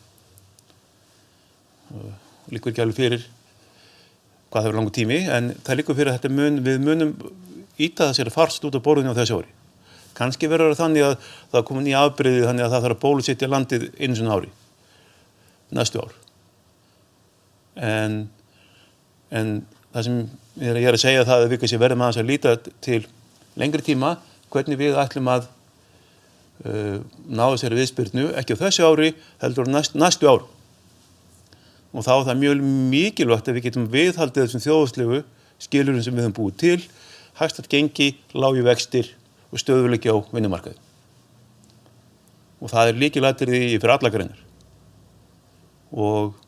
Liggur ekki alveg fyrir hvað það er langur tími, en það liggur fyrir að við munum íta þessari farst út af borðinu á þessu ári. Kannski verður það þannig að það komi nýja afbrigði þannig að það þarf að bólusetja landið einu sinni ári, næstu ár. En það sem ég er að segja það að við kannski verðum aðeins að líta til lengri tíma hvernig við ætlum að ná þessari viðspyrnu, ekki á þessu ári, heldur á næstu ári. Og þá er það mjög mikilvægt að við getum viðhaldið þessum þjóðhagslegu skilyrðum sem við höfum búið til, hagstætt gengi, lágir vextir og stöðugleiki á vinnumarkaði. Og það er lykilatriði fyrir alla greinar. Og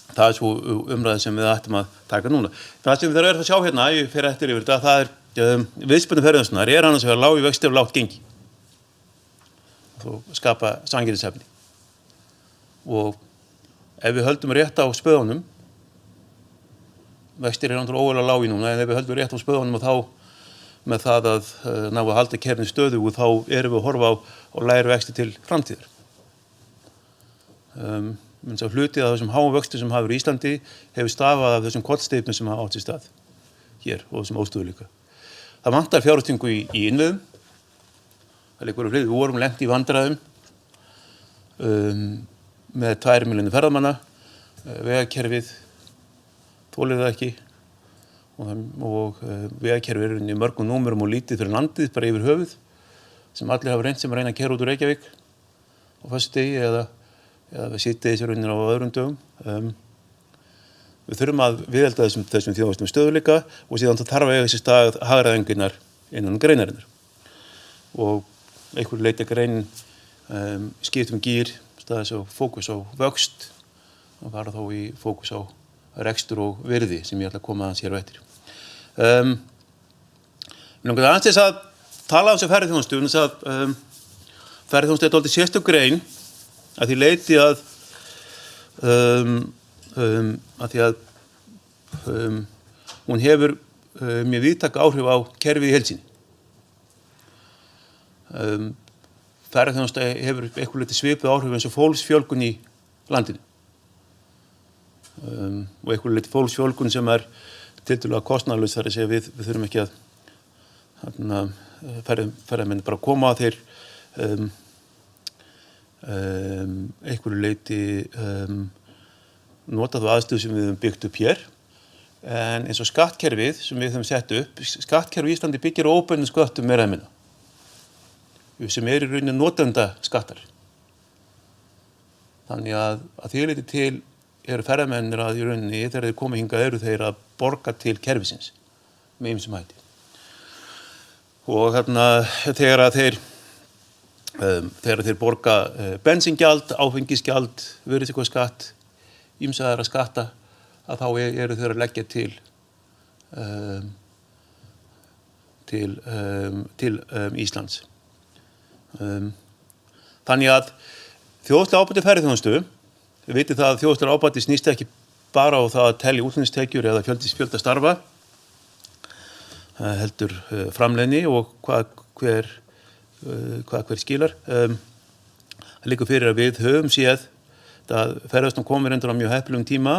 það er svo umræðin sem við ættum að taka núna. Það sem við erum að sjá hérna, ég fer eftir yfir þetta, það er viðspyrnu ferðaþjónustunnar er annars vegar lágir vextir og lágt gengi. Og skapa sanngirnisefni. Og ef við höldum rétt á spöðunum, vextir náttúrulega óverulega lágir núna, en ef við höldum rétt á spöðunum og þá með það að ná að halda kerfinu stöðugu, þá erum við að horfa á lægri vexti til framtíðar. Hlutið af þessum háum vöxtum sem hafa verið í Íslandi hefur stafað af þessum kollsteypum sem hafa átt sér stað hér og þessum óstöðugleika. Það vantar fjárfestingu í innviðum. Það liggur við vorum lent í vandræðum með 2 milljónir ferðamanna, vegakerfið þolir það ekki og vegakerfið er í mörgum númerum og lítið fyrir landið bara yfir höfuð sem allir hafa reynt sem að reyna að keyra út úr Reykjavík á föstudegi eða við síðdegis á öðrum dögum. Við þurfum að viðhalda þessum þjóðhagslegum stöðugleika og síðan þarf að eiga þessi stað hagræðingarinnar innan greinarinnar. Og einhverju leyti greinin skipt gír, staðis á fókus á vöxt og fara þá í fókus á rekstur og virði sem ég ætla að koma aðeins hér á eftir. Mér langar aðeins þess að tala þessu ferðaþjónustu, þess að ferðaþjónustu er dálítið sérstök grein að því leyti að hún hefur mjög víðtæk áhrif á kerfið í heild sinni. Ferðaþjónusta hefur eitthvað litið svipuð áhrif eins og fólksfjölgun í landinu. Og eitthvað litið fólksfjölgun sem er tiltölulega kostnaðarlaus þar að segja við þurfum ekki að ferðamenn bara koma að þeir einhverju leyti nota þá aðstöðu sem við höfum byggt upp hér en eins og skattkerfið sem við höfum sett upp skattkerfið í Íslandi byggir á óbeinum sköttum meira en minna sem er í rauninni notenda skattar þannig að því leyti til eru ferðamennir að í rauninni þegar þeir koma hingað eru þeir að borga til kerfisins með ýmsum hætti og þegar þeir borga bensíngjald, áfengisgjald, virðisaukaskatt, ýmsa aðra skatta, að þá eru þeir að leggja til Íslands. Þannig að þjóðhagsleg ábati ferðaþjónustu, við vitum það að þjóðhagsleg ábati snýst ekki bara á það að telja útflutningstekjur eða fjölda starfa, heldur framleiðni og hvað hver skilar. Það liggur fyrir að við höfum séð að ferðaþjónustan komið reyndar á mjög heppilegum tíma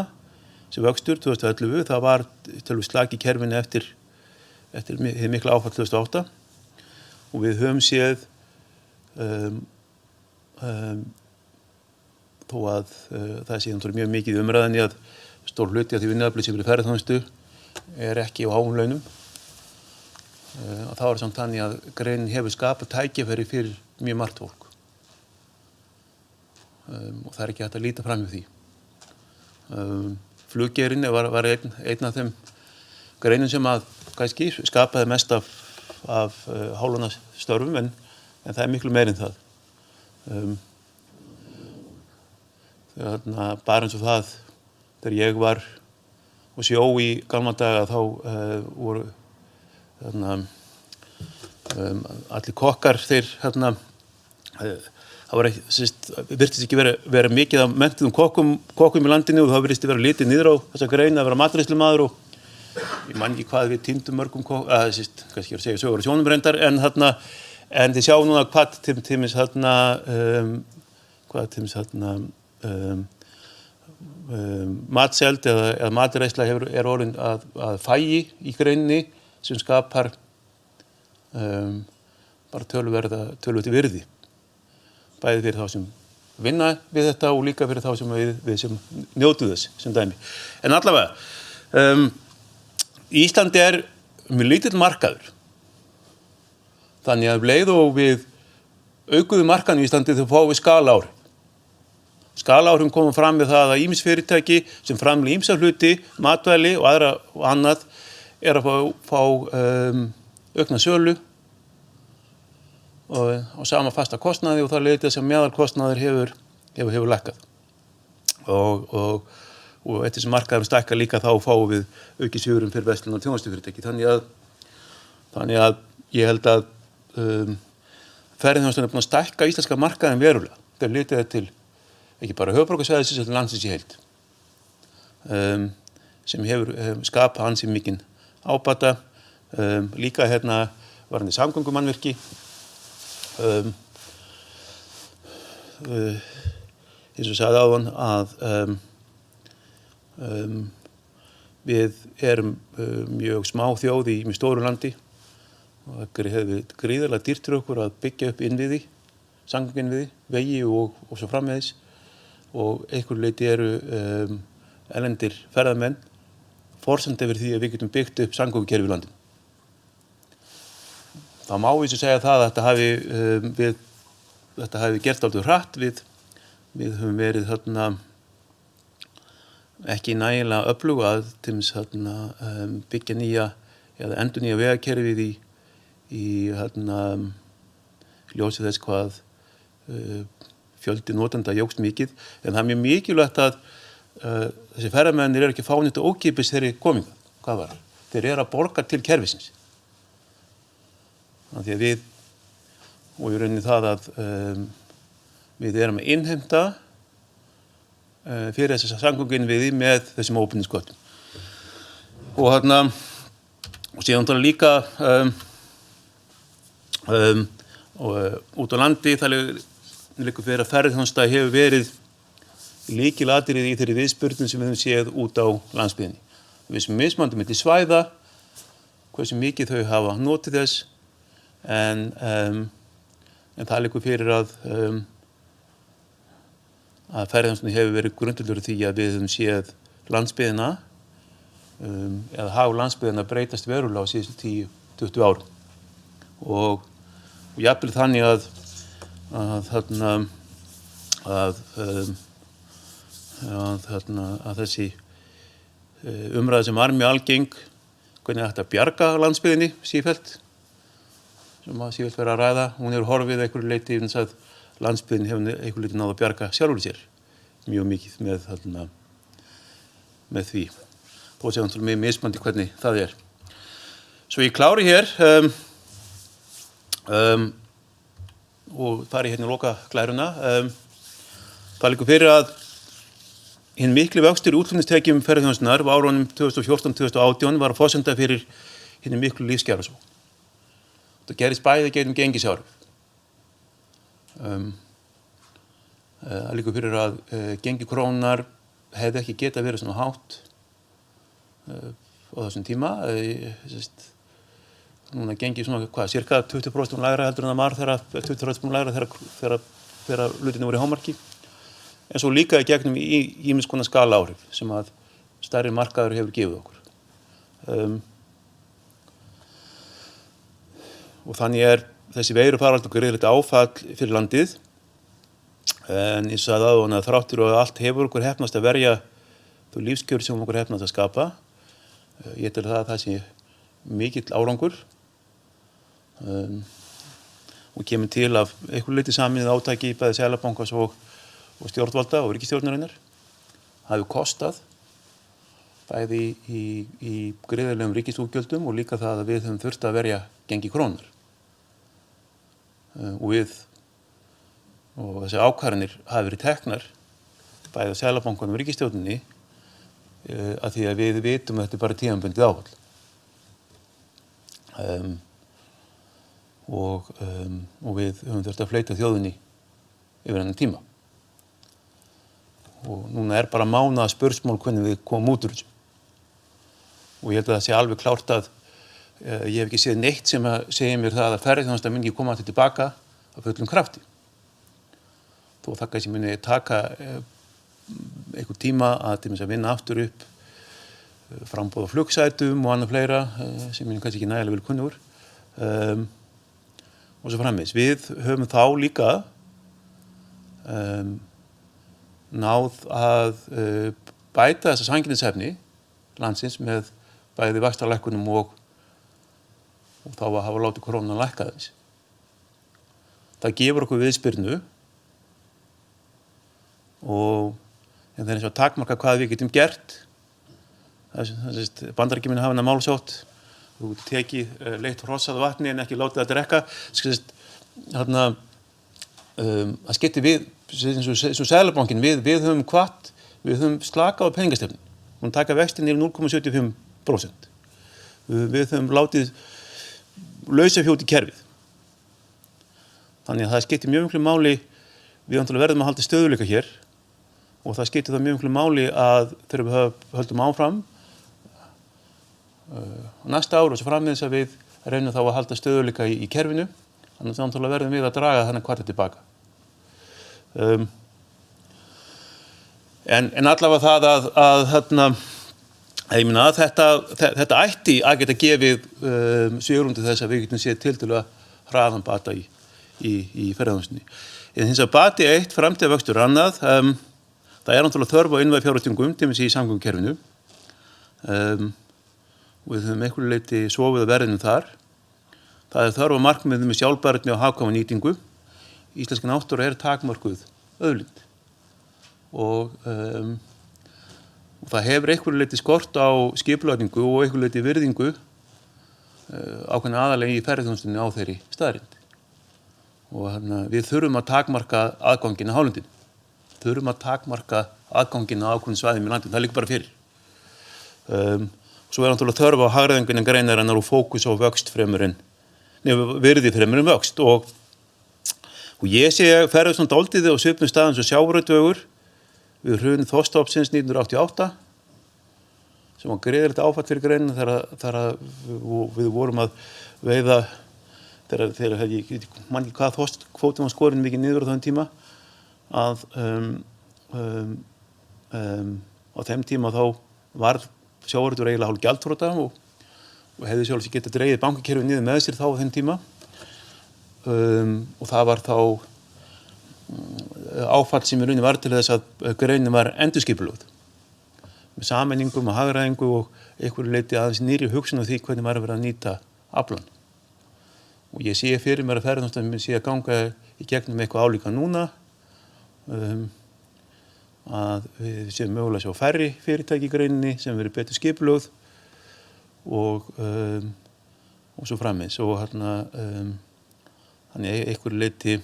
sem vöxtur 2011, það var tölvu slag í kerfinu eftir hið mikla áfall 2008 og við höfum séð þó að það sé mjög mikið umræðinni að stór hluti af því vinnuafli sem fyrir ferðaþjónustu er ekki á háum launum og þá er samt þannig að greinin hefur skapað tækifæri fyrir mjög margt fólk og það er ekki hægt að líta fram í því. Fluggeirinn var einn af þeim greinum sem að kannski skapaði mest af hálunastörfum en það er miklu meir en það. Bara eins og það þegar ég var og sjó í gamla daga þá voru allir kokkar þeir það virtist ekki vera mikið af menntuðum kokkum í landinu og það virtist vera lítið niður á þessa grein að vera matreiðslumaður og ég man ekki hvað við týndum mörgum kannski ég að segja sögur og sjónum reyndar, en þið sjáum núna hvað tímis matseld eða matreiðsla er orðin að fægi í greininni sem skapar bara töluvert virði, bæði fyrir þá sem vinna við þetta og líka fyrir þá sem við sem njótum þess sem dæmi. En allavega, Íslandi er mjög lítill markaður, þannig að leið og við aukuðum markaðinn í Íslandi þá fáum við skalaáhrif. Skalaáhrifin koma fram við það að ýmis fyrirtæki sem framleiða ýmsa hluti, matvæli og annað er að fá aukna sölu og á sama fasta kostnaði og það leiðir til þess að meðalkostnaður hefur lækkað. Og eftir sem markaðurinn stækkar líka þá fáum við aukið svigrúm fyrir verslun og þjónustufyrirtæki. Þannig að ég held að ferðaþjónustan er búin að stækka íslenska markaðinn verulega. Þegar litið til ekki bara höfuðborgarsvæðisins heldur landsins í heild, sem hefur skapað ansi mikinn ábata, líka varðandi samgöngumannvirki, eins og sagði áðan að við erum mjög smá þjóð í mjög stóru landi og það hefur gríðarlega dýrt fyrir okkur að byggja upp innviði, samgönguinnviði, vegi og svo framvegis, og einhverju leyti eru erlendir ferðamenn forsenda yfir því að við getum byggt upp samgöngukerfi í landinu. Það má eins og segja það að þetta hafi gert dálítið hratt, við höfum verið ekki nægilega öflug að til dæmis byggja nýja eða endurnýja vegakerfið í ljósi þess hvað fjöldi notenda jókst mikið, en það er mjög mikilvægt að þessi ferðamennir eru ekki fá neitt ókeypis þeirri kominga. Hvað var? Þeir eru að borga til kerfisins. Því að við, og í rauninni það að við erum að innheimta fyrir þess að samgönguinnviði með þessum óbeinum. Og síðan líka út á landi, það liggur fyrir að ferðaþjónusta hefur verið lykilatriði í þeirri viðspyrnu sem við höfum séð út á landsbyggðinni. Við sem mismunandi milli svæða, hversu mikið þau hafa notið þess, en það liggur fyrir að ferðaþjónustan hefur verið grundvöllur því að við höfum séð landsbyggðina eða hag landsbyggðina breytast verulega á síðustu 10-20 árum. Og jafnvel þannig að þessi umræða sem var mjög algeng, hvernig ætti að bjarga landsbyggðinni sífellt, sem að sífellt vera að ræða, hún hefur horfið einhverju leyti eins að landsbyggðin hefur einhverju leyti náð að bjarga sjálfur sér mjög mikið með því. Þó sé hann mjög mismunandi hvernig það er. Svo ég klári hér og fari hérna í loka glæruna. Það liggur fyrir að hinn mikli vöxtur í útflutningstekjum ferðaþjónustunnar á árunum 2014-2018 var að forsenda fyrir hinn miklu lífskjarasókn. Það gerist bæði gegnum gengisáhrif. Það liggur fyrir að gengi krónunnar hefði ekki getað verið svona hátt á þessum tíma. Núna gengi svona, cirka 20% lægra heldur en það var þegar 20% lægra þegar hlutirnir voru í hámarki. En svo líka í gegnum ýmis konar skalaáhrif sem að stærri markaður hefur gefið okkur. Og þannig er þessi veirufaraldur gríðarlegt áfall fyrir landið, en ég sagði áðan að þráttur og allt hefur okkur heppnast að verja þau lífskjör sem okkur heppnast að skapa. Ég tel það sé mikill árangur og kemur til af einhverju leyti sameinuðu átaki bæði Seðlabankans og stjórnvalda og ríkisstjórnarinnar. Það hefur kostað bæði í gríðarlegum ríkisútgjöldum og líka það að við höfum þurft að verja gengi krónunnar. Og þessi ákvarðanir hafa verið teknar bæði á Seðlabankanum og ríkisstjórninni að því að við vitum að þetta er bara tímabundið áfall. og við höfum þurft að fleyta þjóðinni yfir þennan tíma. Og núna bara mánaða spursmál hvernig við komum út úr þessu. Og ég held að það sé alveg klárt að ég hef ekki séð neitt sem að segja mér það að ferðaþjónusta muni ekki koma aftur tilbaka af fullum krafti. Þó það kannski muni taka einhver tíma að til þess að vinna aftur upp framboð á flugsætum og annað fleira sem muni kannski ekki nægilega vel kunnugur. Og svo framvegis. Við höfum þá líka náð að bæta þessa samkeppnishæfni landsins með bæði vaxtalækkunum og þá að hafa látið krónan lækka þess. Það gefur okkur viðspyrnu og það er eins og að takmarka hvað við getum gert. Bandaríkjamenn hafa málsótt, þú tekið leitt hrossað vatni en ekki látið að drekka. Það skiptir við, eins og Seðlabankinn, við höfum hvatt, við höfum slakað á peningastefnu. Hún taka vexti niður 0,75%. Við höfum látið lausafjót í kerfið. Þannig að það skiptir mjög miklu máli, við verðum að halda stöðugleika hér og það skiptir það mjög miklu máli að þegar við höldum áfram næsta ár og svo framvegis að við reynum þá að halda stöðugleika í kerfinu, þannig að verðum við að draga þennan kvartal tilbaka. En allavega það ég meina að þetta ætti að geta gefið svigrúm til þess að við getum séð tiltölulega hraðan bata í ferðaþjónustunni. En hins vegar bati eitt, framtíðarvöxtur annað, það náttúrulega þörf á innviðafjárfestingum til þess í samgöngukerfinu. Og við höfum einhverju leyti sofið að verðinum þar. Það þörf á markmiðum með sjálfbærni og hagkvæma nýtingu. Íslenska náttúra takmörkuð auðlind. Og það hefur einhverju leyti skort á skipulagningu og einhverju leyti virðingu ákveðna aðallega í ferðaþjónustunni á þeirri staðreynd. Og við þurfum að takmarka aðganginn á hálendinu. Þurfum að takmarka aðganginn á ákveðnum svæðum í landinu. Það liggur bara fyrir. Svo náttúrulega þörf á hagræðingu innan greinarinnar og fókus á vöxt fremur en virði fremur en vöxt. Og ég sé ferðaþjónustan dálítið á svipnum staðum svo sjávarútvegur við hrun þorskstofnsins 1988 sem var gríðarlegt áfall fyrir greinina þegar við vorum að veiða þegar ég man ekki hvað þorskkvótinn var skorinn mikið niður á þann tíma að á þeim tíma þá var sjávarútvegur eiginlega hálf gjaldþrota og hefði sjálfs getað dregið bankakerfið niður með sér þá á þeim tíma og það var þá áfall sem í rauninni var til þess að greinin var endurskipulögð með sameiningum og hagræðingu og einhverju leyti aðeins nýrri hugsun á því hvernig maður verið að nýta aflann. Og ég sé fyrir mér að ferðaþjónustan sé að ganga í gegnum eitthvað álíka núna að við séum mögulega að sjá færri fyrirtæki í greininni sem verið betur skipulögð og svo framvegis og þannig einhverju leyti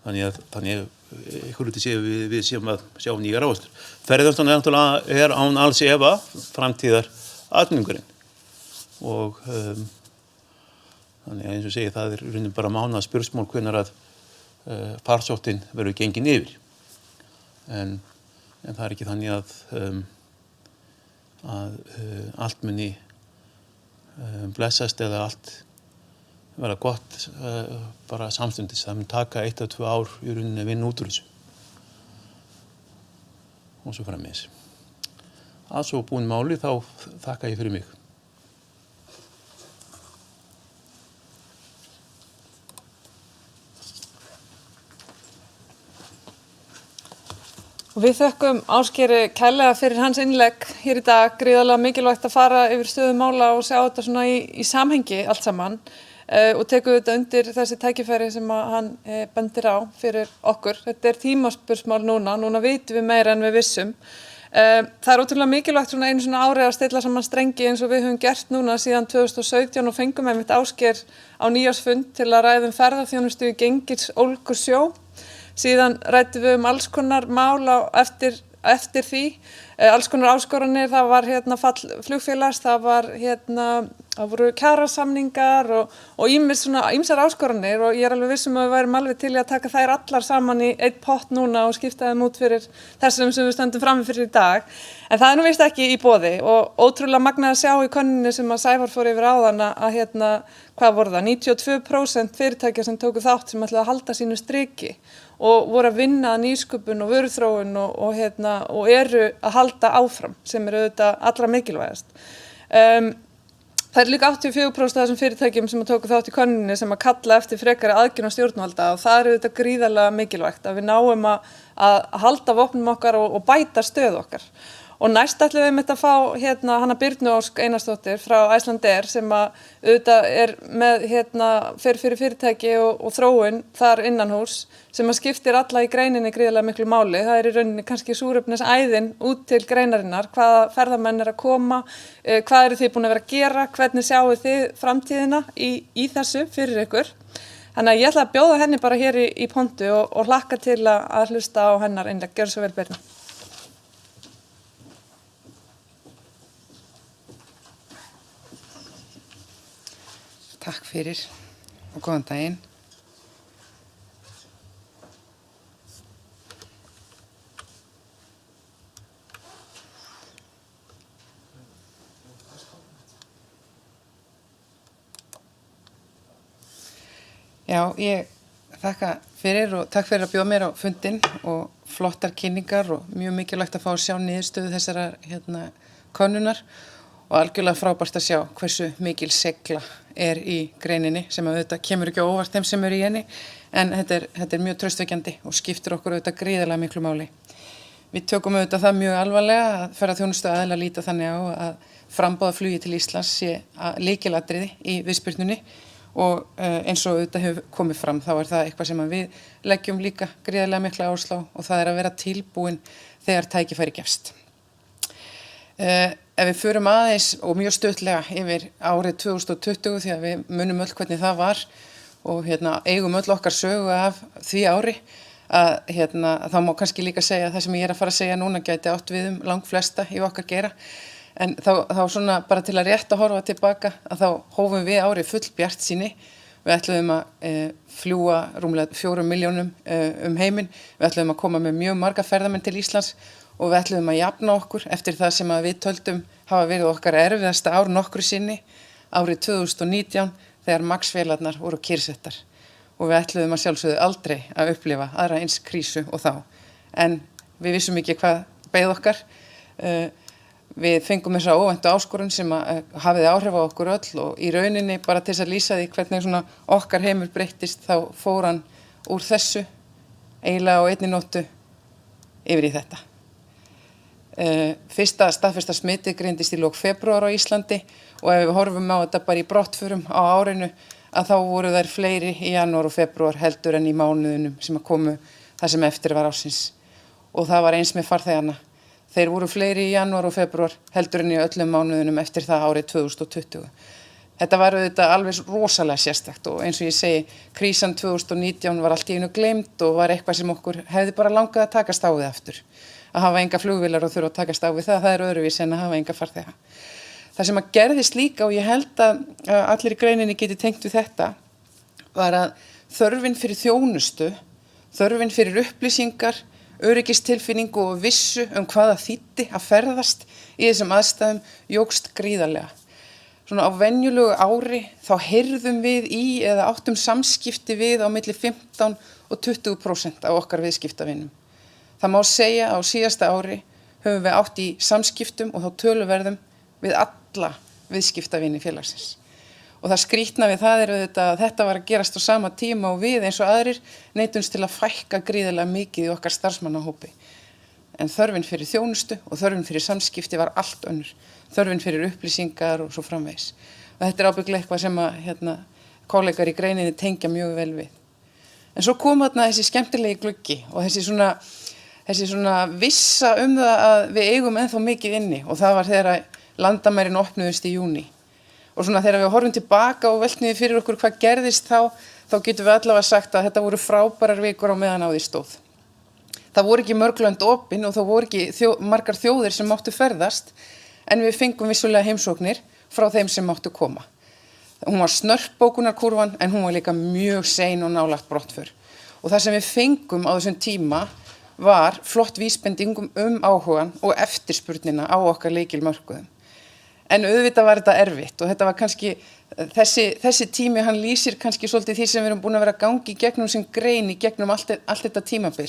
þannig að einhverju leyti séum við séum að sjá nýjar áherslur. Ferðaþjónustan náttúrulega án alls efa framtíðar atvinnugrein og þannig að eins og segi það raunin bara mánaða spursmál hvenær að farsóttin verður gengin yfir. En það ekki þannig að allt muni blessast eða allt verða gott bara samstundis. Það mun taka 1 til 2 ár í rauninni að vinna út úr þessu. Og svo framvegis. Að svo búin máli þá þakka ég fyrir mig. Og við þökkum Ásgeiri kærlega fyrir hans innlegg hér í dag, gríðarlega mikilvægt að fara yfir stöðu mála og sjá þetta svona í samhengi allt saman og tekum þetta undir þessi tækifæri sem hann bendir á fyrir okkur. Þetta tímaspursmál núna vitum við meira en við vissum. Það ótrúlega mikilvægt svona einu svona árið að stilla saman strengi eins og við höfum gert núna síðan 2017 og fengum einmitt Ásgeir á nýársfund til að ræða ferðaþjónustu í Gengilsólgursjó. Síðan ræddum við alls konar mál eftir því alls konar áskoranir, það var fall flugfélags, það voru kjarasamningar og ýmsar áskoranir og ég alveg viss að við værum alveg til í að taka þær allar saman í einn pott núna og skipta þeim út fyrir þessum sem við stöndum frammi fyrir í dag. En það nú víst ekki í boði og ótrúlega magnað að sjá í könnuninni sem að Sævar fór yfir áðan að hvað voru það, 92% fyrirtækja sem tóku þátt sem ætlaði að halda sínu striki og voru að vinna að nýsköpun og vöruþróun og eru að halda áfram sem auðvitað allra mikilvægast. Það líka 84% af þessum fyrirtækjum sem tóku þátt í könnuninni sem að kalla eftir frekari aðgerðum stjórnvalda og það auðvitað gríðarlega mikilvægt að við náum að halda vopnum okkar og bæta stöð okkar. Og næst ætlum við einmitt að fá hana Birnu Ósk Einarsdóttir frá Icelandair sem að auðvitað með fyrir fyrirtæki og þróun þar innanhús sem að skiptir alla í greininni gríðarlega miklu máli. Það í rauninni kannski súrefnisæðin út til greinarinnar, hvaða ferðamenn að koma, hvað eru þið búin að vera að gera, hvernig sjáu þið framtíðina í þessu fyrir ykkur. Þannig að ég ætla að bjóða henni bara hér í pontu og hlakka til að hlusta á hennar innlegg. Gjörðu svo vel, Birna. Takk fyrir og góðan daginn. Já, ég þakka fyrir og takk fyrir að bjóða mér á fundinn og flottar kynningar og mjög mikilvægt að fá að sjá niðurstöðu þessarar könnunar og algjörlega frábært að sjá hversu mikil segla í greininni sem auðvitað kemur ekki á óvart þeim sem eru í henni en þetta er mjög traustvekjandi og skiptir okkur auðvitað gríðarlega miklu máli. Við tökum auðvitað það mjög alvarlega að ferðaþjónustuaðilar líta þannig á að framboða flugi til Íslands sé lykilatriði í viðspyrnunni og eins og auðvitað hefur komið fram þá það eitthvað sem við leggjum líka gríðarlega mikla áherslu á og það að vera tilbúin þegar tækifæri gefst. Ef við förum aðeins og mjög stuttlega yfir árið 2020 því að við munum öll hvernig það var og eigum öll okkar sögu af því ári að þá má kannski líka segja að það sem ég að fara að segja núna gæti átt við langflesta í okkar geira en þá svona bara til að rétt að horfa tilbaka að þá hófum við árið full bjartsýni. Við ætluðum að fljúga rúmlega 4 milljónum heiminn, við ætluðum að koma með mjög marga ferðamenn til Íslands og við ætluðum að jafna okkur eftir það sem að við töldum hafa verið okkar erfiðasta ár nokkru sinni, árið 2019 þegar MAX-vélarnar voru kyrrsettar og við ætluðum að sjálfsögðu aldrei að upplifa aðra eins krísu og þá. En við vissum ekki hvað beið okkar. Við fengum þessa óvæntu áskorun sem hafiði áhrif á okkur öll og í rauninni bara til þess að lýsa því hvernig svona okkar heimur breyttist þá fór hann úr þessu eiginlega á einni nóttu yfir í þetta. Fyrsta staðfesta smitið greindist í lok febrúar á Íslandi og ef við horfum á þetta bara í brottförum á árinu að þá voru þær fleiri í janúar og febrúar heldur en í mánuðunum sem að komu það sem eftir var ársins og það var eins með farþegana. Þeir voru fleiri í janúar og febrúar heldur en í öllum mánuðunum eftir það árið 2020. Þetta var auðvitað alveg rosalega sérstakt og eins og ég segi, krísan 2019 var allt í einu gleymd og var eitthvað sem okkur hefði bara langað að takast á við aftur. Að hafa enga flugvélar og þurfa að takast á við það er öðruvísi en að hafa enga farþega. Það sem að gerðist líka og ég held að allir í greininni geti tengt við þetta var að þörfin fyrir þjónustu, þörfin fyrir upplýsingar, öryggistilfinningu og vissu hvað það þýddi að ferðast í þessum aðstæðum jókst gríðarlega. Svona á venjulegu ári þá heyrðum við í eða áttum samskipti við á milli 15 og 20% af okkar viðskiptavinum. Það má segja á síðasta ári höfum við átt í samskiptum og þá töluverðum við alla viðskiptavini félagsins. Og það skrýtna við það auðvitað að þetta var að gerast á sama tíma og við eins og aðrir neytumst til að fækka gríðarlega mikið í okkar starfsmannahópi. En þörfin fyrir þjónustu og þörfin fyrir samskipti var allt önnur. Þörfin fyrir upplýsingar og svo framvegis. Og þetta er ábyggilega eitthvað sem að kollegar í greininni tengja mjög vel við. En svo kom þarna þessi skemmtilegi gluggi og þessi svona vissa það að við eigum ennþá mikið inni og það var þegar landamærin opnuðust í júní. Og svona þegar við horfum tilbaka og veltum við fyrir okkur hvað gerðist þá getum við allavega sagt að þetta voru frábærar vikur á meðan á því stóð. Það voru ekki mörg lönd opin og það voru ekki margar þjóðir sem máttu ferðast, en við fengum vissulega heimsóknir frá þeim sem máttu koma. Hún var snörp bókunarkúrfan, en hún var líka mjög sein og nálagt brottför. Og það sem við fengum á þessum tíma var flott vísbendingum áhugan og eftirspurnina á okkar lykilmörkuðum. En auðvitað var þetta erfitt og þetta var kannski, þessi tími hann lýsir kannski svolítið því sem við erum búin að vera að gangi í gegnum sem grein í gegnum allt þetta tímabil.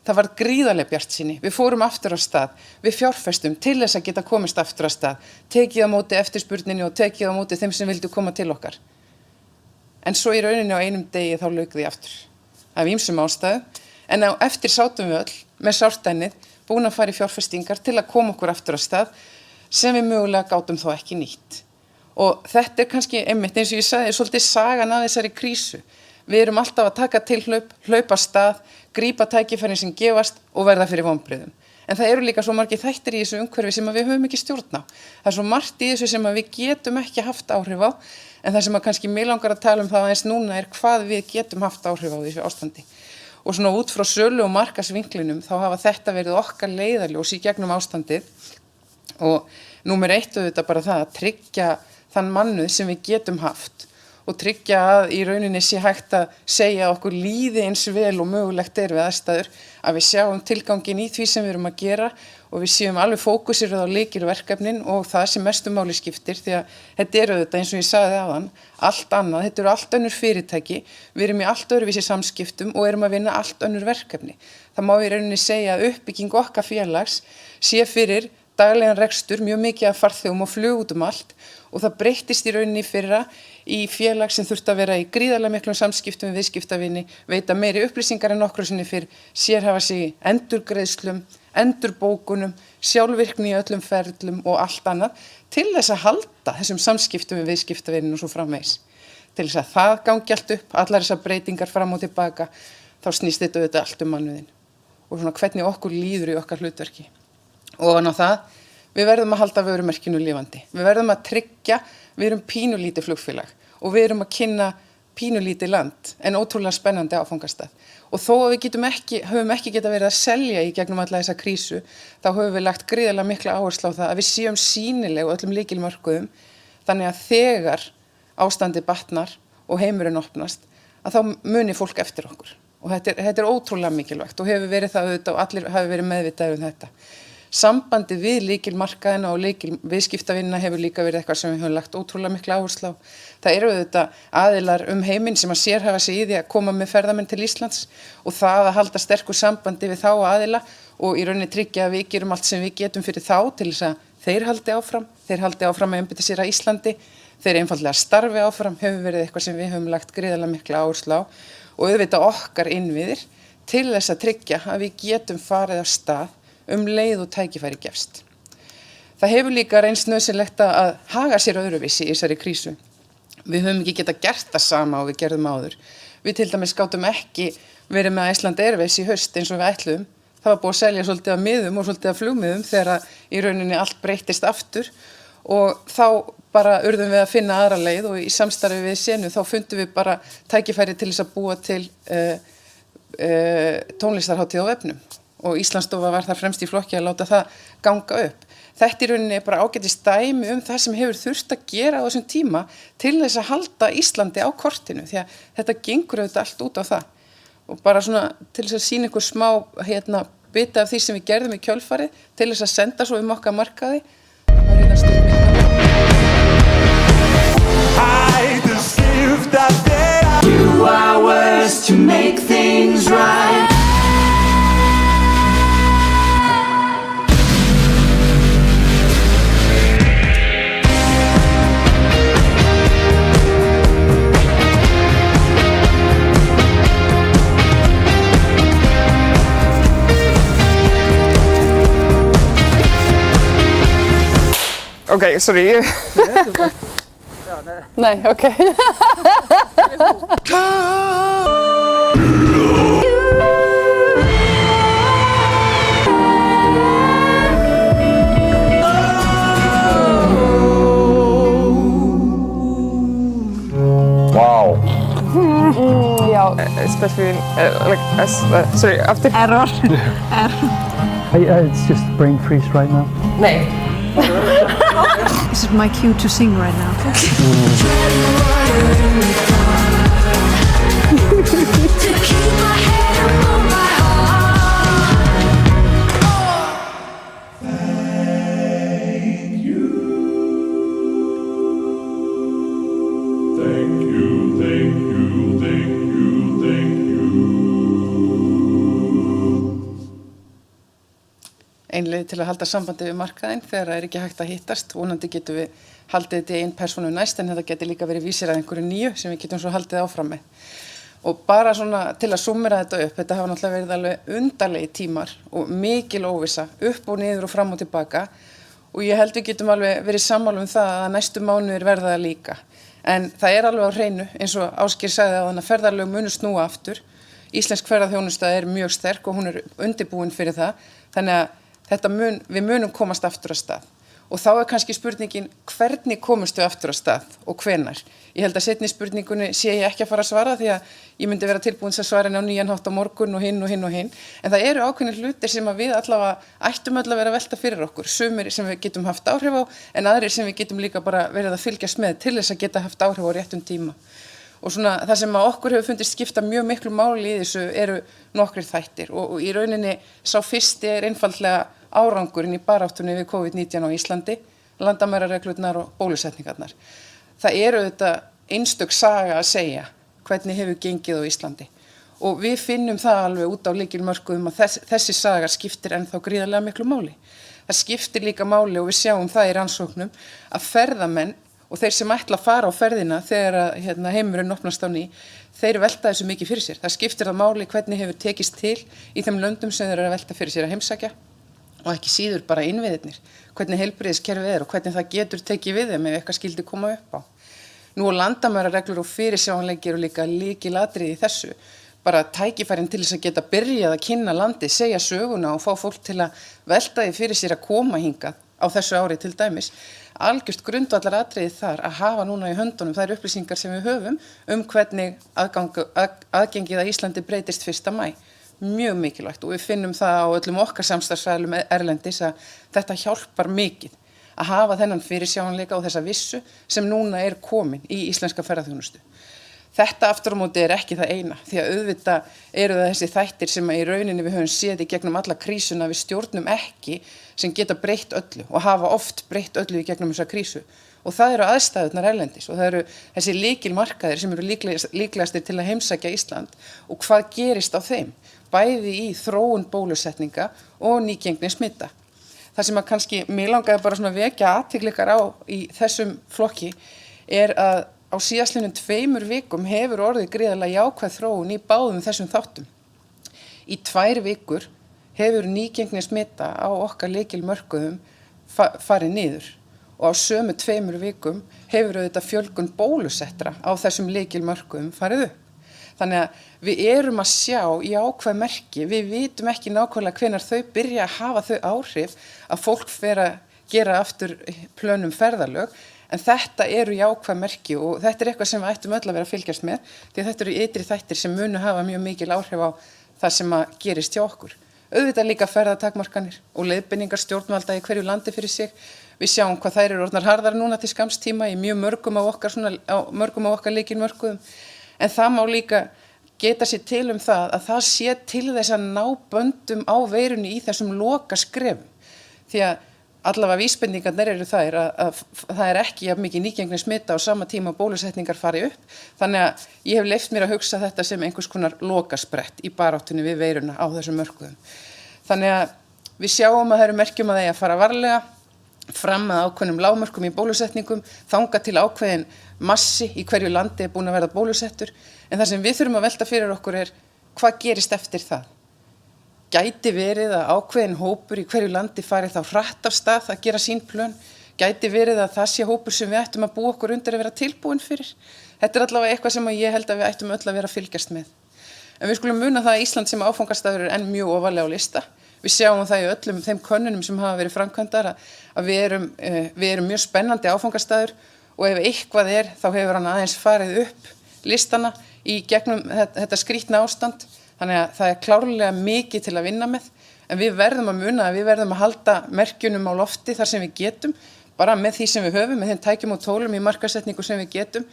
Það var gríðarlega bjartsýni, við fórum aftur á stað, við fjárfestum til þess að geta komist aftur á stað, tekið á móti eftirspurninni og tekið á móti þeim sem vildu koma til okkar. En svo í rauninni á einum degi þá lauk því aftur, af ýmsum ástæðum, en eftir sátum við öll með sárt ennið, búin að fara í fjárfestingar til að koma okkur aftur á stað, sem við mögulega gátum þó ekki nýtt. Og þetta kannski einmitt, eins og ég sagði, svolítið sagan af þessari krísu. Við erum alltaf að taka til hlaupa stað, grípa tækifærin sem gefast og verða fyrir vonbrigðum. En það eru líka svo margir þættir í þessu umhverfi sem við höfum ekki stjórn á. Það er svo margt í þessu sem við getum ekki haft áhrif á, en það sem kannski mig langar að tala það aðeins núna hvað við getum haft áhrif á þessu ástandi. Og svona út frá sölu og markaðsvinklinum þá hafa þetta verið okkar leiðarljós í gegnum ástandið. Og númer 1 auðvitað bara það að tryggja þann mannúð sem við getum haft og tryggja að í rauninni sé hægt að segja okkur líði eins vel og mögulegt við aðstæður, að við sjáum tilgangin í því sem við erum að gera og við séum alveg fókusirð á lykilverkefnin og það sem mestu máli skiptir, því að þetta eru auðvitað eins og ég sagði áðan, allt annað, þetta eru allt önnur fyrirtæki, við erum í allt öðruvísi samskiptum og erum að vinna allt önnur verkefni. Það má í rauninni segja að uppbygging okkar félags sé fyrir daglegan rekstur, mjög mikið af farþegum og flug út allt og það breyttist í rauninni fyrra í félag sem þurfti að vera í gríðarlega miklum samskiptum við viðskiptavini, veita meiri upplýsingar en nokkru sinni fyrr, sérhafa sig í endurgreiðslum, endurbókunum, sjálfvirkni í öllum ferlum og allt annað til þess að halda þessum samskiptum við viðskiptavinin og svo framvegis. Til þess að það gangi allt upp, allar þessar breytingar fram og tilbaka, þá snýst þetta auðvitað allt mannúðin og svona hvernig okkur líður í okkar hlutverki. Og á það, við verðum að halda vörumerkinu lifandi. Við verðum að tryggja, við erum pínulítið flugfélag og við erum að kynna pínulítið land en ótrúlega spennandi áfangastað. Og þó að við höfum ekki geta verið að selja í gegnum alla þessa krísu, þá höfum við lagt gríðarlega mikla áherslu á það að við séum sýnileg og öllum lykilmörkuðum, þannig að þegar ástandi batnar og heimurinn opnast, að þá muni fólk eftir okkur. Og þetta er ótrúlega mikilvægt og hefur verið það auðvitað og allir hafi verið meðvitaðir þetta. Sambandi við lykilmarkaðina og lykilviðskiptavinna hefur líka verið eitthvað sem við höfum lagt ótrúlega mikla áherslu á. Það eru auðvitað aðilar heiminn sem að sérhæfa sig í því að koma með ferðamenn til Íslands og það að halda sterku sambandi við þá aðila og í rauninni tryggja að við gerum allt sem við getum fyrir þá til þess að þeir haldi áfram að einbeita sér að Íslandi, þeir einfaldlega starfi áfram, hefur verið eitthvað sem við höfum lagt gríðarlega mikla áherslu á og auðvitað okkar innviðir til þess að tryggja að við getum farið af stað leið og tækifæri gefst. Það hefur líka reynst nauðsynlegt að haga sér öðruvísi í þessari krísu. Við höfum ekki getað gert það sama og við gerðum áður. Við til dæmis gátum ekki verið með Iceland Airways í haust eins og við ætluðum. Það var búið að selja svolítið af miðum og svolítið af flugmiðum þegar í rauninni allt breyttist aftur og þá bara urðum við að finna aðra leið og í samstarfi við Senu þá fundum við bara tækifæri til þess að búa til tónlistarhátíð á vefnum. Og Íslandsstofa var þar fremst í flokki að láta það ganga upp. Þetta í rauninni bara ágætis dæmi það sem hefur þurft að gera á þessum tíma til þess að halda Íslandi á kortinu því að þetta gengur auðvitað allt út á það. Og bara svona til þess að sýna ykkur smá bita af því sem við gerðum í kjölfarið til þess að senda svo okkar markaði. I just give that day. Do hours to make things right. Okej, sorry. Nej, okej. Wow. Já, especially after. Error. It's just brain freeze right now. Nej. This is my cue to sing right now. Ein leið til að halda sambandi við markaðinn þegar það ekki hægt að hittast. Vonandi getum við haldið þetta í einn persónu næst, en þetta getur líka verið vísir að einhverju nýju sem við getum svo haldið áfram með. Og bara svona til að summera þetta upp, þetta hafa náttúrulega verið alveg undarlegi tímar og mikil óvissa, upp og niður og fram og tilbaka. Og ég held við getum alveg verið sammála það að næstu mánuðir verða það líka. En það alveg á hreinu, eins og Ásgeir sagði að ferðalög munu snúa aftur. Íslensk ferðaþjónusta mjög sterk og hún undirbúin fyrir það. Þannig að við munum komast aftur af stað. Og þá kannski spurningin, hvernig komumst við aftur af stað og hvenær? Ég held að seinni spurningunni sé ég ekki að fara að svara því að ég myndi vera tilbúin að svara henni á nýjan hátt á morgun og hinn og hinn og hinn. En það eru ákveðnir hlutir sem að við allavega ættum öll að vera að velta fyrir okkur. Sumir sem við getum haft áhrif á, en aðrir sem við getum líka bara verið að fylgjast með til þess að geta haft áhrif á réttum tíma. Og svona það sem að okkur hefur fundist skipta mjög miklu máli í þessu eru nokkrir þættir og í rauninni sá fyrsti einfaldlega árangurinn í baráttunni við COVID-19 á Íslandi, landamærareglurnar og bólusetningarnar. Það auðvitað einstök saga að segja hvernig hefur gengið á Íslandi og við finnum það alveg út á lykilmörkuðum að þessi saga skiptir ennþá gríðarlega miklu máli. Það skiptir líka máli og við sjáum það í rannsóknum að ferðamenn og þeir sem ætla að fara á ferðina þegar heimurinn opnast á ný, þeir velta þessu mikið fyrir sér. Það skiptir það máli hvernig hefur tekist til í þeim löndum sem þeir eru að velta fyrir sér að heimsækja og ekki síður bara innviðirnir, hvernig heilbrigðiskerfið og hvernig það getur tekið við þeim ef eitthvað skildi koma upp á. Nú landamærareglur og fyrirsjáanleiki eru líka lykilatriði í þessu, bara tækifærin til þess að geta byrjað að kynna landið, segja söguna og fá fólk til að velta því fyrir sér að koma hingað á þessu ári til dæmis. Algjört grundvallaratriði þar að hafa núna í höndunum þær upplýsingar sem við höfum hvernig aðgengið að Íslandi breytist 1. maí. Mjög mikilvægt og við finnum það á öllum okkar samstarfsræðlum erlendis að þetta hjálpar mikið að hafa þennan fyrirsjáanleika og þessa vissu sem núna komin í íslenska ferðaþjónustu. Þetta aftur á móti ekki það eina því að auðvitað eru það þessi þættir sem í rauninni við höfum séð í gegnum alla krísuna við stjórnum ekki sem geta breytt öllu og hafa oft breytt öllu í gegnum þessa krísu. Og það eru aðstæðurnar erlendis og það eru þessi lykilmarkaðir sem eru líklegastir til að heimsækja Ísland og hvað gerist á þeim, bæði í þróun bólusetninga og nýgengni smitta. Það sem að kannski mig langaði bara svona vekja athygli ykkar á í þessum flokki að á síðastliðnum 2 vikum hefur orðið gríðarlega jákvæð þróun í báðum þessum þáttum. Í 2 vikur hefur nýgengni smitta á okkar lykilmörkuðum farið niður. Og á sömu 2 vikum hefur auðvitað fjölgun bólusettra á þessum lykilmörkuðum farið upp. Þannig að við erum að sjá jákvæð merki, við vitum ekki nákvæmlega hvenær þau byrja að hafa þau áhrif að fólk fer að gera aftur plönum ferðalög, en þetta eru jákvæð merki og þetta eitthvað sem við ættum öll að vera að fylgjast með, því að þetta eru ytri þættir sem munu hafa mjög mikil áhrif á það sem að gerist hjá okkur. Auðvitað líka ferðatakmarkanir og leiðbeiningar stjórnvalda í hverju landi fyrir sig. Við sjáum hvað þær eru orðnar harðar núna til skamms tíma í mjög mörgum af okkar lykilmörkuðum. En það má líka geta sér til það að það sé til þess að ná böndum á veirunni í þessum lokaskrefum. Því að allavega vísbendingarnir eru þær að það ekki jafn mikið nýgengni smitta á sama tíma bólusetningar fari upp. Þannig að ég hef leyft mér að hugsa þetta sem einhvers konar lokasprett í baráttunni við veiruna á þessum mörkuðum. Þannig að við sjáum að það eru merkjum að fara varlega fram að ákveðnum lágmörkum í bólusetningum, þangað til ákveðin massi í hverju landi búin að verða bólusettur. En það sem við þurfum að velta fyrir okkur hvað gerist eftir það? Gæti verið að ákveðin hópur í hverju landi fari þá hratt af stað að gera sín plön? Gæti verið að það sé hópur sem við ættum að búa okkur undir að vera tilbúin fyrir? Þetta allavega eitthvað sem ég held að við ættum öll að vera að fylgjast með. En við skulum muna það að Ísland sem áfangastaður enn mjög ofarlega á lista. Við sjáum það í öllum þeim könnunum sem hafa verið framkvæmdar að við erum mjög spennandi áfangastaður og ef eitthvað þá hefur hann aðeins farið upp listana í gegnum þetta skrýtna ástand, þannig að það klárlega mikið til að vinna með, en við verðum að muna að við verðum að halda merkjunum á lofti þar sem við getum, bara með því sem við höfum, með þeim tækjum og tólum í markaðssetningu sem við getum,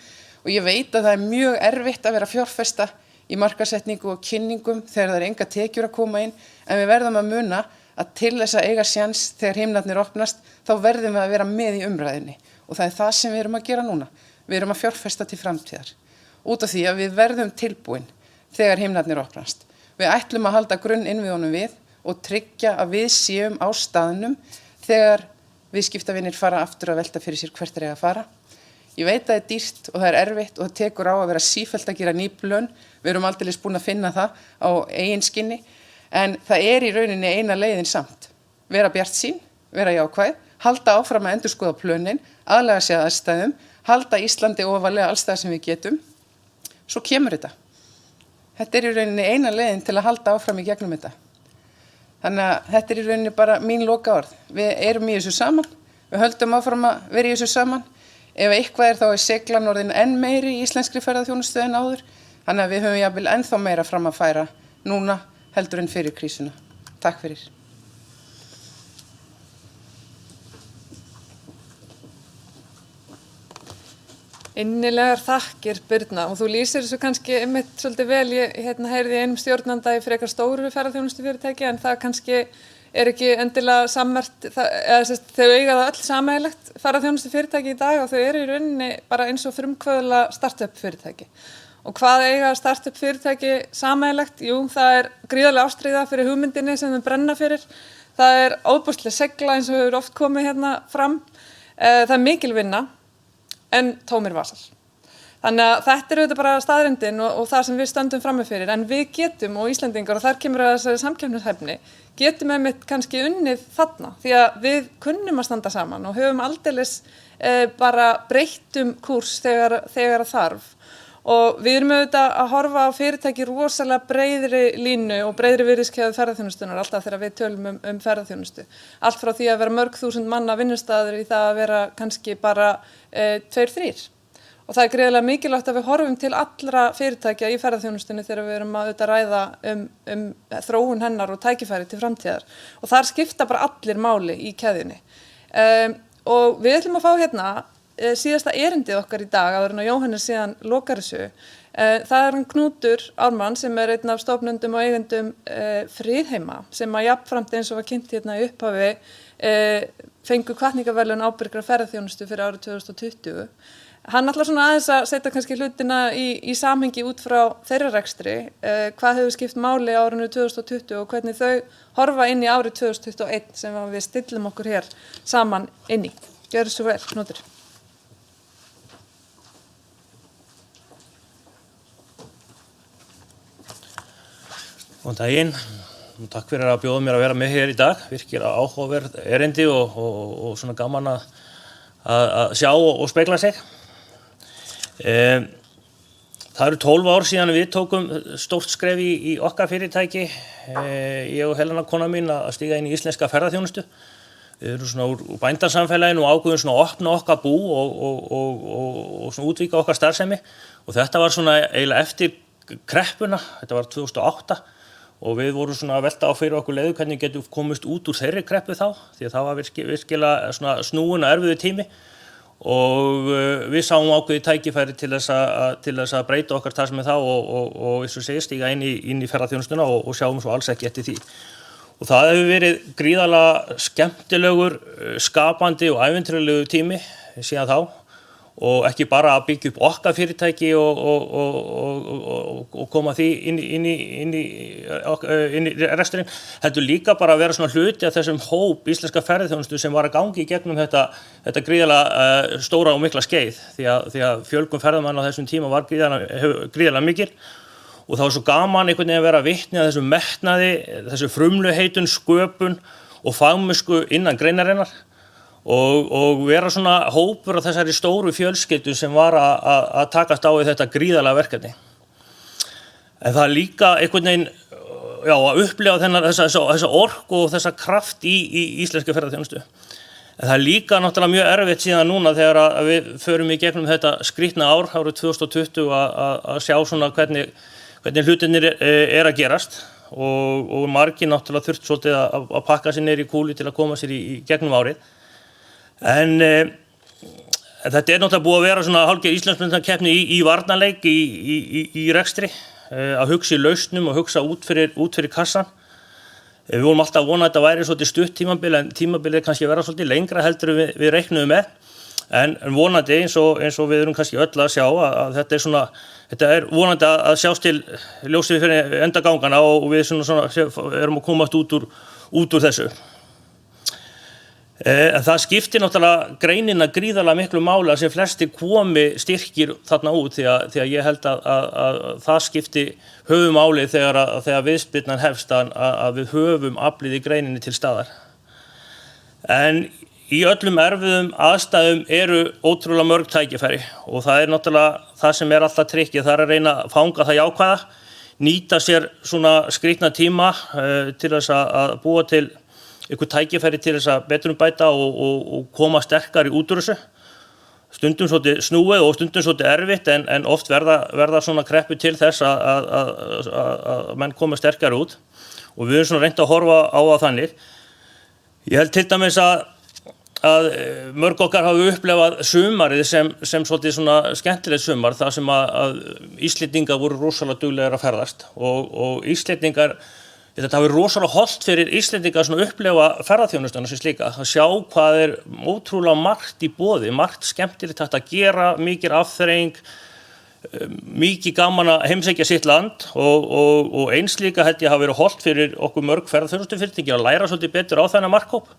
og ég veit að það mjög erfitt að vera fjárfesta í markaðssetningu og kynningum þegar það enga tekjur að koma inn, en við verðum að muna að til þess að eiga sjans þegar himnarnir opnast, þá verðum við að vera með í umræðinni, og það það sem við erum að gera núna. Við erum að fjárfesta til framtíðar, út af því að við verðum tilbúin þegar himnarnir opnast. Við ætlum að halda grunninnviðunum við og tryggja að við séum á staðnum þegar viðskiptavinir fara aftur að velta fyrir sér hvert eiga að fara. Ég veit að það dýrt og það erfitt og það tekur á að vera sífellt að gera ný plön. Við erum aldeilis búin að finna það á eigin skinni, en það í rauninni eina leiðin samt. Vera bjartsýn, vera jákvæð, halda áfram að endurskoða plönin, aðlaga sig að aðstæðum, halda Íslandi ofarlega alls það sem við getum. Svo kemur þetta. Þetta í rauninni eina leiðin til að halda áfram í gegnum þetta. Þannig að þetta í rauninni bara mín lokaorð. Við erum í þessu saman, við höldum áfram að vera í þessu saman. Ef eitthvað þá seglan orðin enn meiri í íslenskri ferðaþjónustu en áður, þannig að við höfum jafnvel ennþá meira fram að færa núna heldur en fyrir krísuna. Takk fyrir. Innilegar þakkir, Birna, og þú lýsir þessu kannski einmitt svolítið vel. Ég heyrði einum stjórnanda í frekar stóru ferðaþjónustufyrirtæki, en það kannski ekki endilega sammerkt, þau eiga það öll sameiginlegt ferðaþjónustufyrirtæki í dag, og þau í rauninni bara eins og frumkvöðla startup fyrirtæki. Og hvað eiga startup fyrirtæki sameiginlegt? Jú, það gríðarlega ástríða fyrir hugmyndinni sem þau brenna fyrir. Það óbúslega segla eins og hefur oft komið fram. Það mikil vinna, en tómir vasar. Þannig að þetta auðvitað bara staðreyndin og það sem við stöndum frammi fyrir, en við getum, og Íslendingar, og þar kemur að þessari samkeppnishæfni, getum einmitt kannski unnið þarna, því að við kunnum að standa saman og höfum aldeilis bara breyttum kúrs þegar þarf. Og við erum auðvitað að horfa á fyrirtæki rosalega breiðri línu og breiðri virðiskeðju ferðaþjónustunnar alltaf þegar við tölum ferðaþjónustu. Allt frá því að vera mörg þúsund manna vinnustaður í það að vera kannski bara 2-3. Og það gríðarlega mikilvægt að við horfum til allra fyrirtækja í ferðaþjónustunni þegar við erum að auðvitað ræða um þróun hennar og tækifæri til framtíðar. Og þar skipta bara allir máli í keðjunni. Og við ætlum að fá síðasta erindið okkar í dag, áður en að Jóhannes síðan lokar þessu. Það hann Knútur Ármann sem einn af stofnendum og eigendum Friðheima, sem að jafnframt eins og var kynnt í upphafi fengu hvatningarverðlaun ábyrgra ferðaþjónustu fyrir árið 2020. Hann ætlar svona aðeins að setja kannski hlutina í samhengi út frá þeirra rekstri, hvað hefur skipt máli á árinu 2020 og hvernig þau horfa inn í árið 2021 sem við stillum okkur hér saman inn í. Gjörðu svo vel, Knútur. Góðan daginn, og takk fyrir að bjóða mér að vera með hér í dag. Virkilega áhugaverð erindi og svona gaman að sjá og spegla sig. Það eru 12 ár síðan við tókum stórt skref í okkar fyrirtæki, ég og Helena kona mín, að stíga inn í íslenska ferðaþjónustu. Við erum svona úr bændasamfélaginu og ákveðum svona að opna okkar bú og svona útvíka okkar starfsemi. Og þetta var svona eiginlega eftir kreppuna, þetta var 2008. Og við vorum svona að velta á fyrir okkur leiðu hvernig getum komist út úr þeirri kreppu þá, því að það var virkilega svona snúin og erfiður tími og við sáum ákveðið tækifæri til þess að breyta okkar starfsemi þá og eins og segir stíga inn í ferðaþjónustuna og sjáum svo alls ekki eftir því. Og það hefur verið gríðarlega skemmtilegur, skapandi og ævintýralegur tími síðan þá. Og ekki bara að byggja upp okkar fyrirtæki og koma því inn í reksturinn, heldur líka bara að vera svona hluti af þessum hóp íslenska ferðaþjónustu sem var að gangi í gegnum þetta gríðarlega stóra og mikla skeið, því að fjölgun ferðamanna á þessum tíma var gríðarlega mikil og það var svo gaman einhvern veginn að vera vitni að þessum metnaði, þessu frumlegheitun, sköpun og fagmennsku innan greinarinnar. Og vera svona hópur af þessari stóru fjölskyldu sem var að takast á við þetta gríðarlega verkefni. En það líka einhvern veginn, að upplifa þessa orku og þessa kraft í íslenska ferðaþjónustu. En það líka náttúrulega mjög erfitt síðan núna þegar að við förum í gegnum þetta skrýtna ár, árið 2020, að sjá svona hvernig hlutirnir að gerast og margir náttúrulega þurft svolítið að pakka sér niður í kúlu til að koma sér í gegnum árið. En þetta náttúrulega búið að vera svona hálfgerð Íslandsmeistarakeppni í varnarleik, í rekstri, að hugsa í lausnum og hugsa út fyrir kassan. Við vorum alltaf að vona að þetta væri svolítið stutt tímabil, en tímabilið kannski vera svolítið lengra heldur við reiknuðum með. En vonandi eins og við erum kannski öll að sjá að þetta er vonandi að sjást til ljósið fyrir endagangana og við svona erum að komast út úr þessu. En það skiptir náttúrulega greinina gríðarlega miklu máli að sem flesti komi styrkir þarna út því að ég held að það skipti höfumáli þegar viðspyrnan hefst að við höfum aflið í greininni til staðar. En í öllum erfiðum aðstæðum eru ótrúlega mörg tækifæri og það náttúrulega það sem alltaf trikkið, það að reyna að fanga það jákvæða, nýta sér svona skrýtna tíma til þess að búa til einhver tækifæri til þess að betrumbæta og koma sterkari út úr þessu. Stundum svolítið snúið og stundum svolítið erfitt en oft verða svona kreppu til þess að menn koma sterkari út og við erum svona reynt að horfa á það þannig. Ég held til dæmis að mörg okkar hafi upplefað sumarið sem svolítið svona skemmtilegt sumar þar sem að Íslendingar voru rosalega duglegir að ferðast og Íslendingar Þetta hafi rosalega hollt fyrir Íslendinga að upplifa ferðaþjónustuna sem slíka, að sjá hvað ótrúlega margt í boði, margt skemmtilegt hægt að gera, mikið afþreying, mikið gaman að heimsækja sitt land og eins líka held ég hafi verið hollt fyrir okkur mörg ferðaþjónustufyrirtæki að læra svolítið betur á þennan markhóp.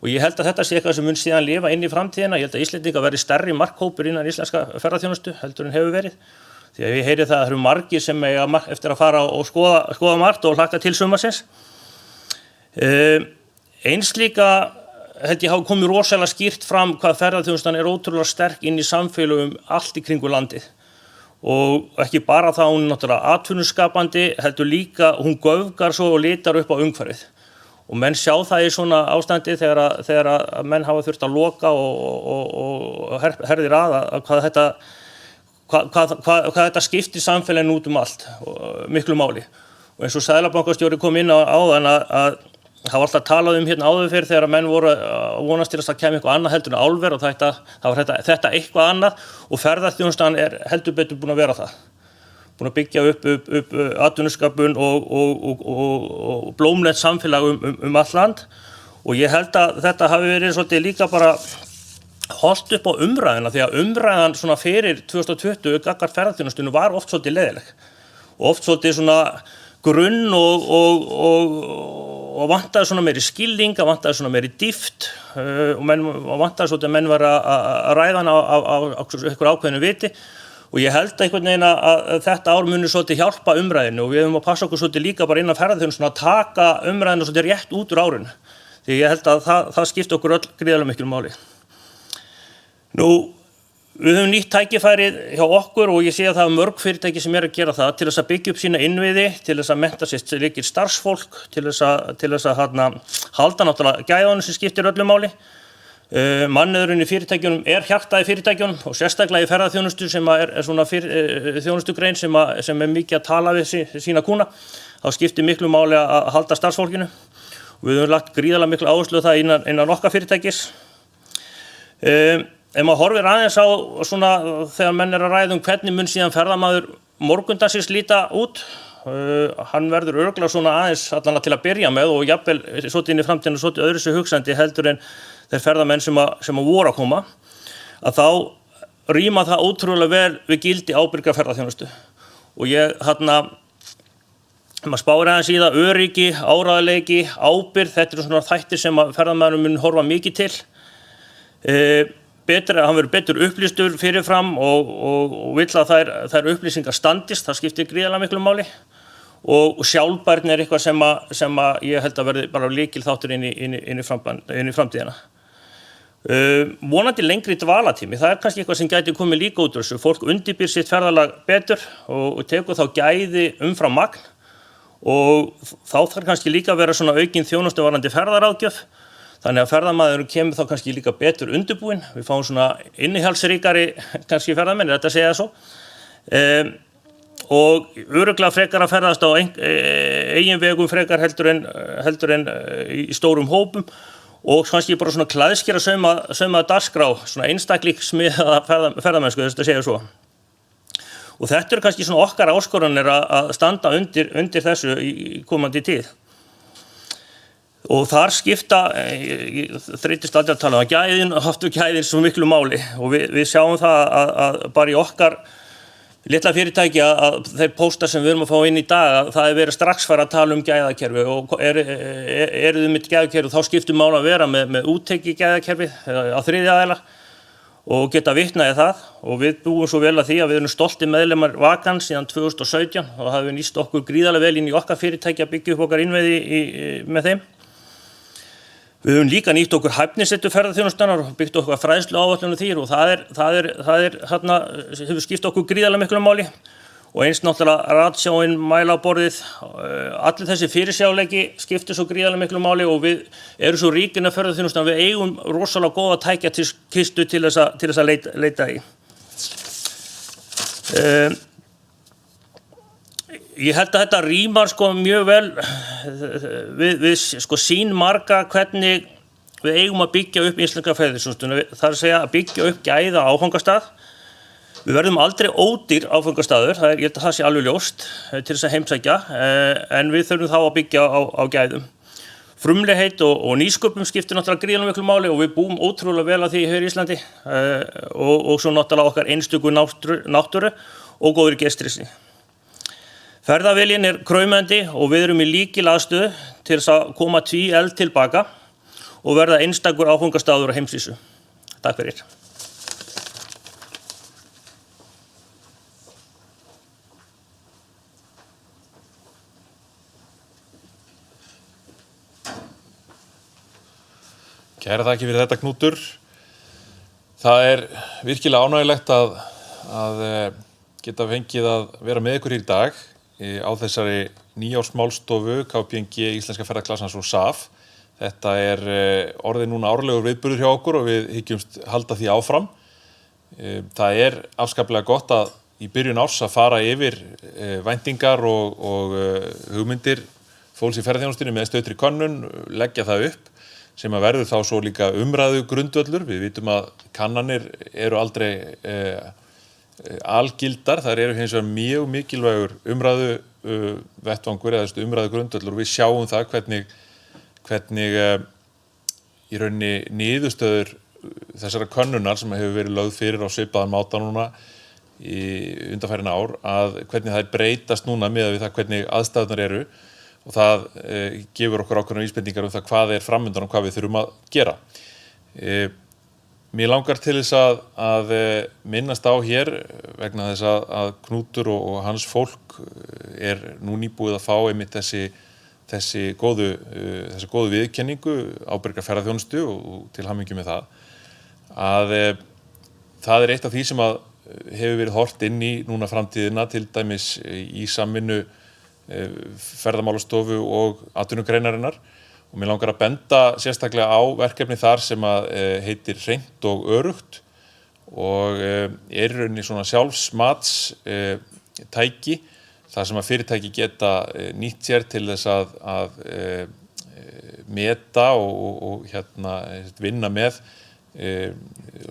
Og ég held að þetta sé eitthvað sem mun síðan lifa inn í framtíðina. Ég held að Íslendinga verði stærri markhópur innan íslenska ferðaþjónustu heldur en hefur verið. Því að ég heyri það eru margir sem eiga eftir að fara og skoða margt og hlakka til sumarsins. Eins líka held ég hafi komið rosalega skýrt fram hvað ferðaþjónustan ótrúlega sterk inn í samfélögum allt í kringu landið. Og ekki bara það hún náttúrulega atvinnuskapandi, heldur líka hún göfgar svo og litar upp á umhverfið. Og menn sjá það í svona ástandi þegar að menn hafa þurft að loka og herðir að hvað þetta skiptir samfélaginu út allt, miklu máli. Og eins og Seðlabankastjóri kom inn á áðan að það var alltaf talað hérna áður fyrir þegar menn voru að vonast til að kemur eitthvað annað heldur en álver og það var þetta eitthvað annað og ferðaþjónustan heldur betur búin að vera það. Búin að byggja upp atvinnuskapun og blómlegt samfélag allt land og ég held að þetta hafi verið svolítið líka bara holdt upp á umræðina því að umræðan svona fyrir 2020 gagnvart ferðaþjónustunni var oft svolítið leiðileg og oft svolítið svona grunn og vantaði svona meiri skilning, vantaði svona meiri dýpt og vantaði svolítið að menn var að ræða hana á einhver ákveðinu viti og ég held einhvern veginn að þetta ár muni svolítið hjálpa umræðinu og við höfum að passa okkur svolítið líka bara innan ferðaþjónustunni að taka umræðinu svolítið rétt út úr árinu því ég held að það skipti okkur öll gríðarlega miklu máli. Nú, við höfum nýtt tækifærið hjá okkur og ég sé að það mörg fyrirtæki sem að gera það til þess að byggja upp sína innviði, til þess að mennta sér líkir starfsfólk, til þess að halda náttúrulega gæðanum sem skiptir öllu máli. Mannauðurinn í fyrirtækjunum hjartað í fyrirtækjunum og sérstaklega í ferðaþjónustu sem er svona þjónustugrein sem mikið að tala við sína kúna. Þá skiptir miklu máli að halda starfsfólkinu. Og við höfum lagt gríðarlega miklu áherslu á það innan okkar fyrirtækis. Ef maður horfir aðeins á svona þegar menn að ræða hvernig mun síðan ferðamaður morgundagsins líta út, hann verður örugglega svona aðeins allan til að byrja með og jafnvel svolítið inn í framtíðina svolítið öðru sig hugsandi heldur en þeir ferðamenn sem að voru að koma, að þá ríma það ótrúlega vel við gildi ábyrgra ferðaþjónustu. Og ég maður spáir aðeins í það, öryggi, áreiðanleiki, ábyrgð, þetta eru svona þættir sem að ferðamaðurinn mun horfa mikið til. Hann verður betur upplýstur fyrirfram og vill að þær upplýsingar standist, það skiptir gríðarlega miklu máli og sjálfbærni eitthvað sem að ég held að verði bara lykilþáttur inn í framtíðina. Vonandi lengri dvalatími, það kannski eitthvað sem gæti komið líka út úr þessu. Fólk undirbýr sitt ferðalag betur og tekur þá gæði umfram magn og þá þarf kannski líka að vera svona aukin þjónustu varðandi ferðaráðgjöf. Þannig að ferðamaðurinn kemur þá kannski líka betur undirbúinn. Við fáum svona innihaldsríkari kannski ferðamenn, þetta segja svo. Og örugglega frekar að ferðast á eigin vegum frekar heldur en í stórum hópum og kannski bara svona klæðskera saumaða dagskrá, svona einstaklingsmiðaða ferðamennsku, þetta segja svo. Og þetta eru kannski svona okkar áskorunir að standa undir þessu í komandi tíð. Og þar skipta, ég þreytist aldrei að tala gæðin svo miklu máli og við sjáum það að bara í okkar litla fyrirtæki að þeir póstar sem við erum að fá inn í dag að það verið strax fara að tala gæðakerfi og eruð mitt gæðakerfi þá skiptir máli að vera með útteki gæðakerfi á þriðja aðila og geta vitnaði það og við búum svo vel að því að við erum stoltir meðlimar Vakan síðan 2017 og það hefur nýst okkur gríðarlega vel inn í okkar fyrirtæki að byggja upp okkar innviði með þeim. Við höfum líka nýtt okkur hæfnisettu ferðaþjónustunnar og byggt okkur fræðslu áætlun því og það hefur skipt okkur gríðarlega miklu máli og eins náttúrulega ratsjáin, mælaborðið, allir þessi fyrirsjáleiki skiptir svo gríðarlega miklu máli og við erum svo ríkin af ferðaþjónustunnar, við eigum rosalega góða tækjakistu til þess að leita í. Ég held að þetta rímar mjög vel við sýn marga hvernig við eigum að byggja upp íslenska ferðaþjónustu. Það að segja að byggja upp gæða áfangastað. Við verðum aldrei ódýr áfangastaður, ég held að það sé alveg ljóst til þess að heimsækja, en við þurfum þá að byggja á gæðum. Frumlegheit og nýsköpum skiptir náttúrulega gríðarlega miklu máli og við búum ótrúlega vel að því hér í Íslandi og svo náttúrulega okkar einstöku náttúru og góðri gestrisni. Ferðaviljinn kraumandi og við erum í lykilaðstöðu til þess að koma tvíeld tilbaka og verða einstakur áfangastaður á heimsvísu. Takk fyrir. Kæra þakki fyrir þetta, Knútur. Það virkilega ánægjulegt að geta fengið að vera með ykkur hér í dag á þessari nýársmálstofu KPMG Íslenska ferðaklassans og SAF. Þetta orðið núna árlegur viðburður hjá okkur og við hyggjumst halda því áfram. Það afskaplega gott að í byrjun árs að fara yfir væntingar og hugmyndir fólks í ferðaþjónustunni með stöðtri könnun, leggja það upp sem að verður þá svo líka umræðu grundvöllur. Við vitum að kannanir eru aldrei algildar, þær eru hins vegar mjög mikilvægur umræðu vettvangur eða umræðu grundvöllur og við sjáum það hvernig í rauninni niðurstöður þessara könnunar sem hefur verið lögð fyrir á svipaðan máta núna í undanfarin ár að hvernig það breytast núna miðað við það hvernig aðstæðurnar eru og það gefur okkur ákveðnar vísbendingar það hvað framundan og hvað við þurfum að gera. Mér langar til þess að minnast á hér vegna þess að Knútur og hans fólk nú nýbúið að fá einmitt þessi góðu viðurkenningu ábyrga ferðaþjónustu og til hamingju með það. Það eitt af því sem að hefur verið horft inn í núna framtíðina til dæmis í samvinnu ferðamálastofu og atvinnugreinarinnar. Og mér langar að benda sérstaklega á verkefni þar sem heitir Hreint og örugt og í rauninni svona sjálfsmats tæki þar sem að fyrirtæki geta nýtt sér til þess að meta og vinna með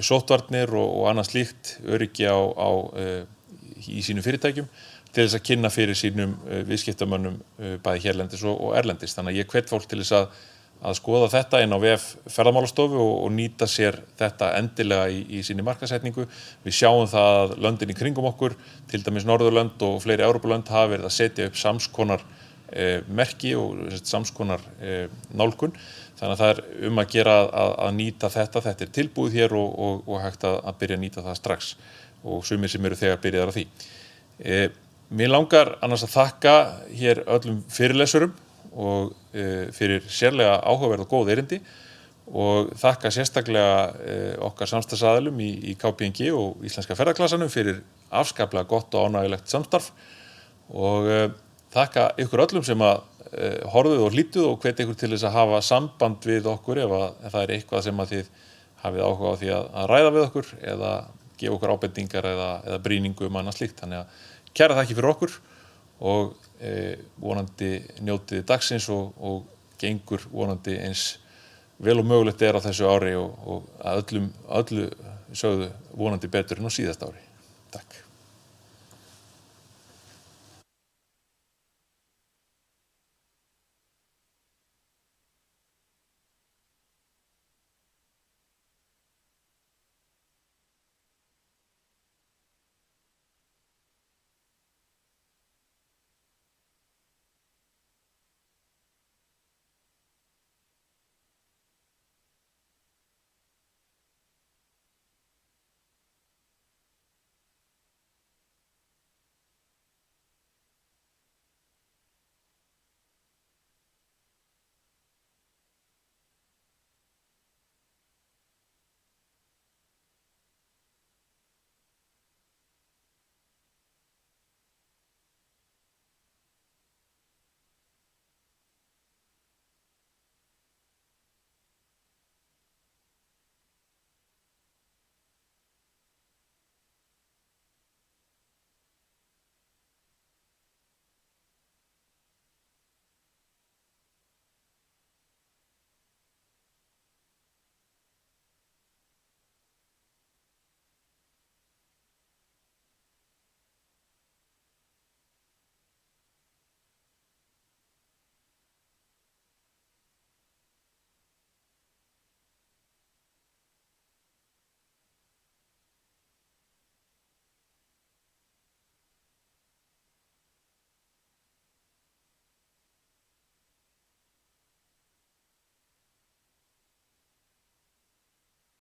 sóttvarnir og annað slíkt öryggi í sínum fyrirtækjum til þess að kynna fyrir sínum viðskiptamönnum bæði hérlendis og erlendis. Þannig að ég hvet fólk til þess að skoða þetta inn á vef ferðamálastofu og nýta sér þetta endilega í sinni markaðssetningu. Við sjáum það að löndin í kringum okkur, til dæmis Norðurlönd og fleiri Evrópulönd hafa verið að setja upp samskonar merki og samskonar nálgun. Þannig að það að gera að nýta þetta tilbúið hér og hægt að byrja að nýta það strax og sumir sem eru þegar byrjaðar á því. Mér langar annars að þakka hér öllum fyrirlesurum og fyrir sérlega áhugaverð og góð erindi og þakka sérstaklega okkar samstarfsaðilum í KPMG og Íslenska ferðaklassanum fyrir afskaplega gott og ánægjulegt samstarf og þakka ykkur öllum sem að horfið og hlýttuð og hvet ykkur til þess að hafa samband við okkur ef það eitthvað sem að þið hafið áhuga á því að ræða við okkur eða gefa okkur ábendingar eða brýningu annað slíkt. Þannig að kæra þakki fyrir okkur og vonandi njótið dagsins og gengur vonandi eins vel og mögulegt á þessu ári og að öllu sögðu vonandi betur en á síðasta ári.